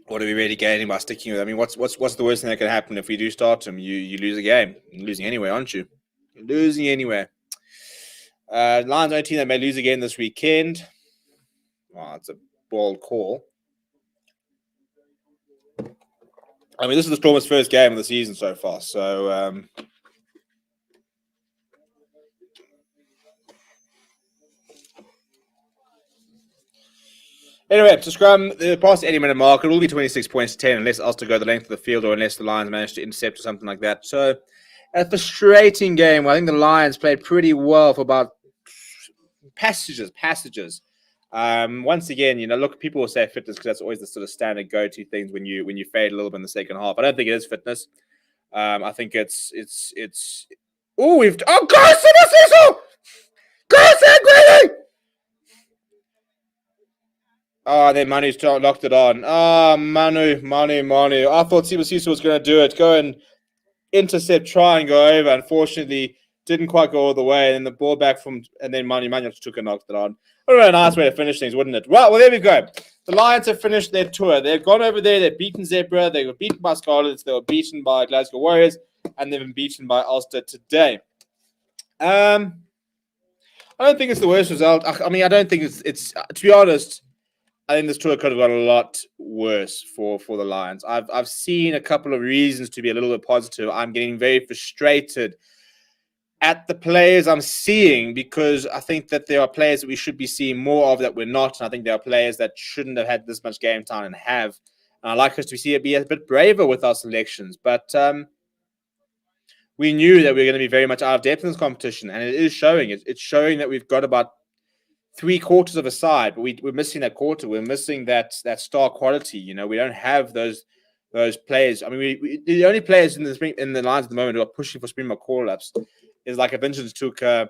What are we really gaining by sticking with? I mean, what's the worst thing that could happen if we do start him? You lose a game. You're losing anyway, aren't you? You're losing anyway. Lions only team that may lose again this weekend. Well, it's a bold call. I mean, this is the Stormers' first game of the season so far. So anyway, to scrum, past the 80-minute mark, it will be 26 points to 10 unless Ulster go the length of the field or unless the Lions manage to intercept or something like that. So a frustrating game. I think the Lions played pretty well for about passages. Once again, look, people will say fitness because that's always the sort of standard go-to things when you fade a little bit in the second half. I don't think it is fitness. I think it's. Oh, go Cecil! Go Grady! Oh, then Manu's locked it on. Oh, Manu. I thought Cecil was going to do it. Go and intercept, try and go over. Unfortunately, didn't quite go all the way. And then the ball back and then Manu took and knocked it on. What a nice way to finish things, wouldn't it? Well, there we go. The Lions have finished their tour. They've gone over there. They've beaten Zebra. They were beaten by Scarlets. They were beaten by Glasgow Warriors. And they've been beaten by Ulster today. I don't think it's the worst result. I mean, I don't think it's to be honest, I think this tour could have got a lot worse for the Lions. I've seen a couple of reasons to be a little bit positive. I'm getting very frustrated at the players I'm seeing because I think that there are players that we should be seeing more of that we're not. And I think there are players that shouldn't have had this much game time and have. And I'd like us to be a bit braver with our selections. But we knew that we were going to be very much out of depth in this competition. And it is showing. It's showing that we've got about 3/4 of a side, but we're missing that quarter. We're missing that star quality. We don't have those players. I mean, the only players in the Lions at the moment who are pushing for Springbok call-ups is like a Vincent Tuka,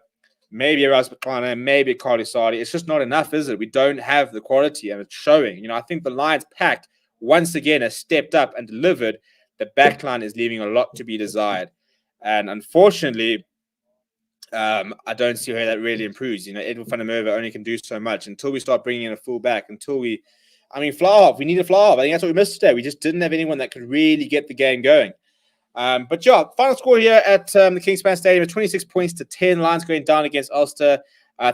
maybe a Ras McLaren, maybe a Carly Sardi. It's just not enough, is it? We don't have the quality, and it's showing. I think the Lions pack once again has stepped up and delivered. The backline is leaving a lot to be desired, and unfortunately, I don't see how that really improves. Edwin van der Merwe only can do so much until we start bringing in a full back. Fly-off. We need a fly-off. I think that's what we missed today. We just didn't have anyone that could really get the game going. But yeah, final score here at the Kingspan Stadium is 26 points to 10. Lions going down against Ulster.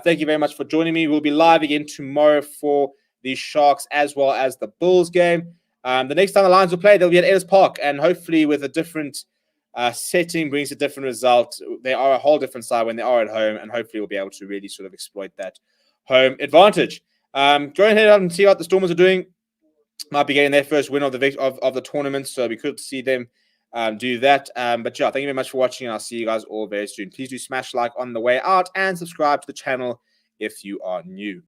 Thank you very much for joining me. We'll be live again tomorrow for the Sharks as well as the Bulls game. The next time the Lions will play, they'll be at Ellis Park, and hopefully with a different setting brings a different result. They are a whole different side when they are at home, and hopefully we'll be able to really sort of exploit that home advantage. Go ahead and see what the Stormers are doing. Might be getting their first win of the tournament, so we could see them do that. But yeah, thank you very much for watching, and I'll see you guys all very soon. Please do smash like on the way out and subscribe to the channel if you are new.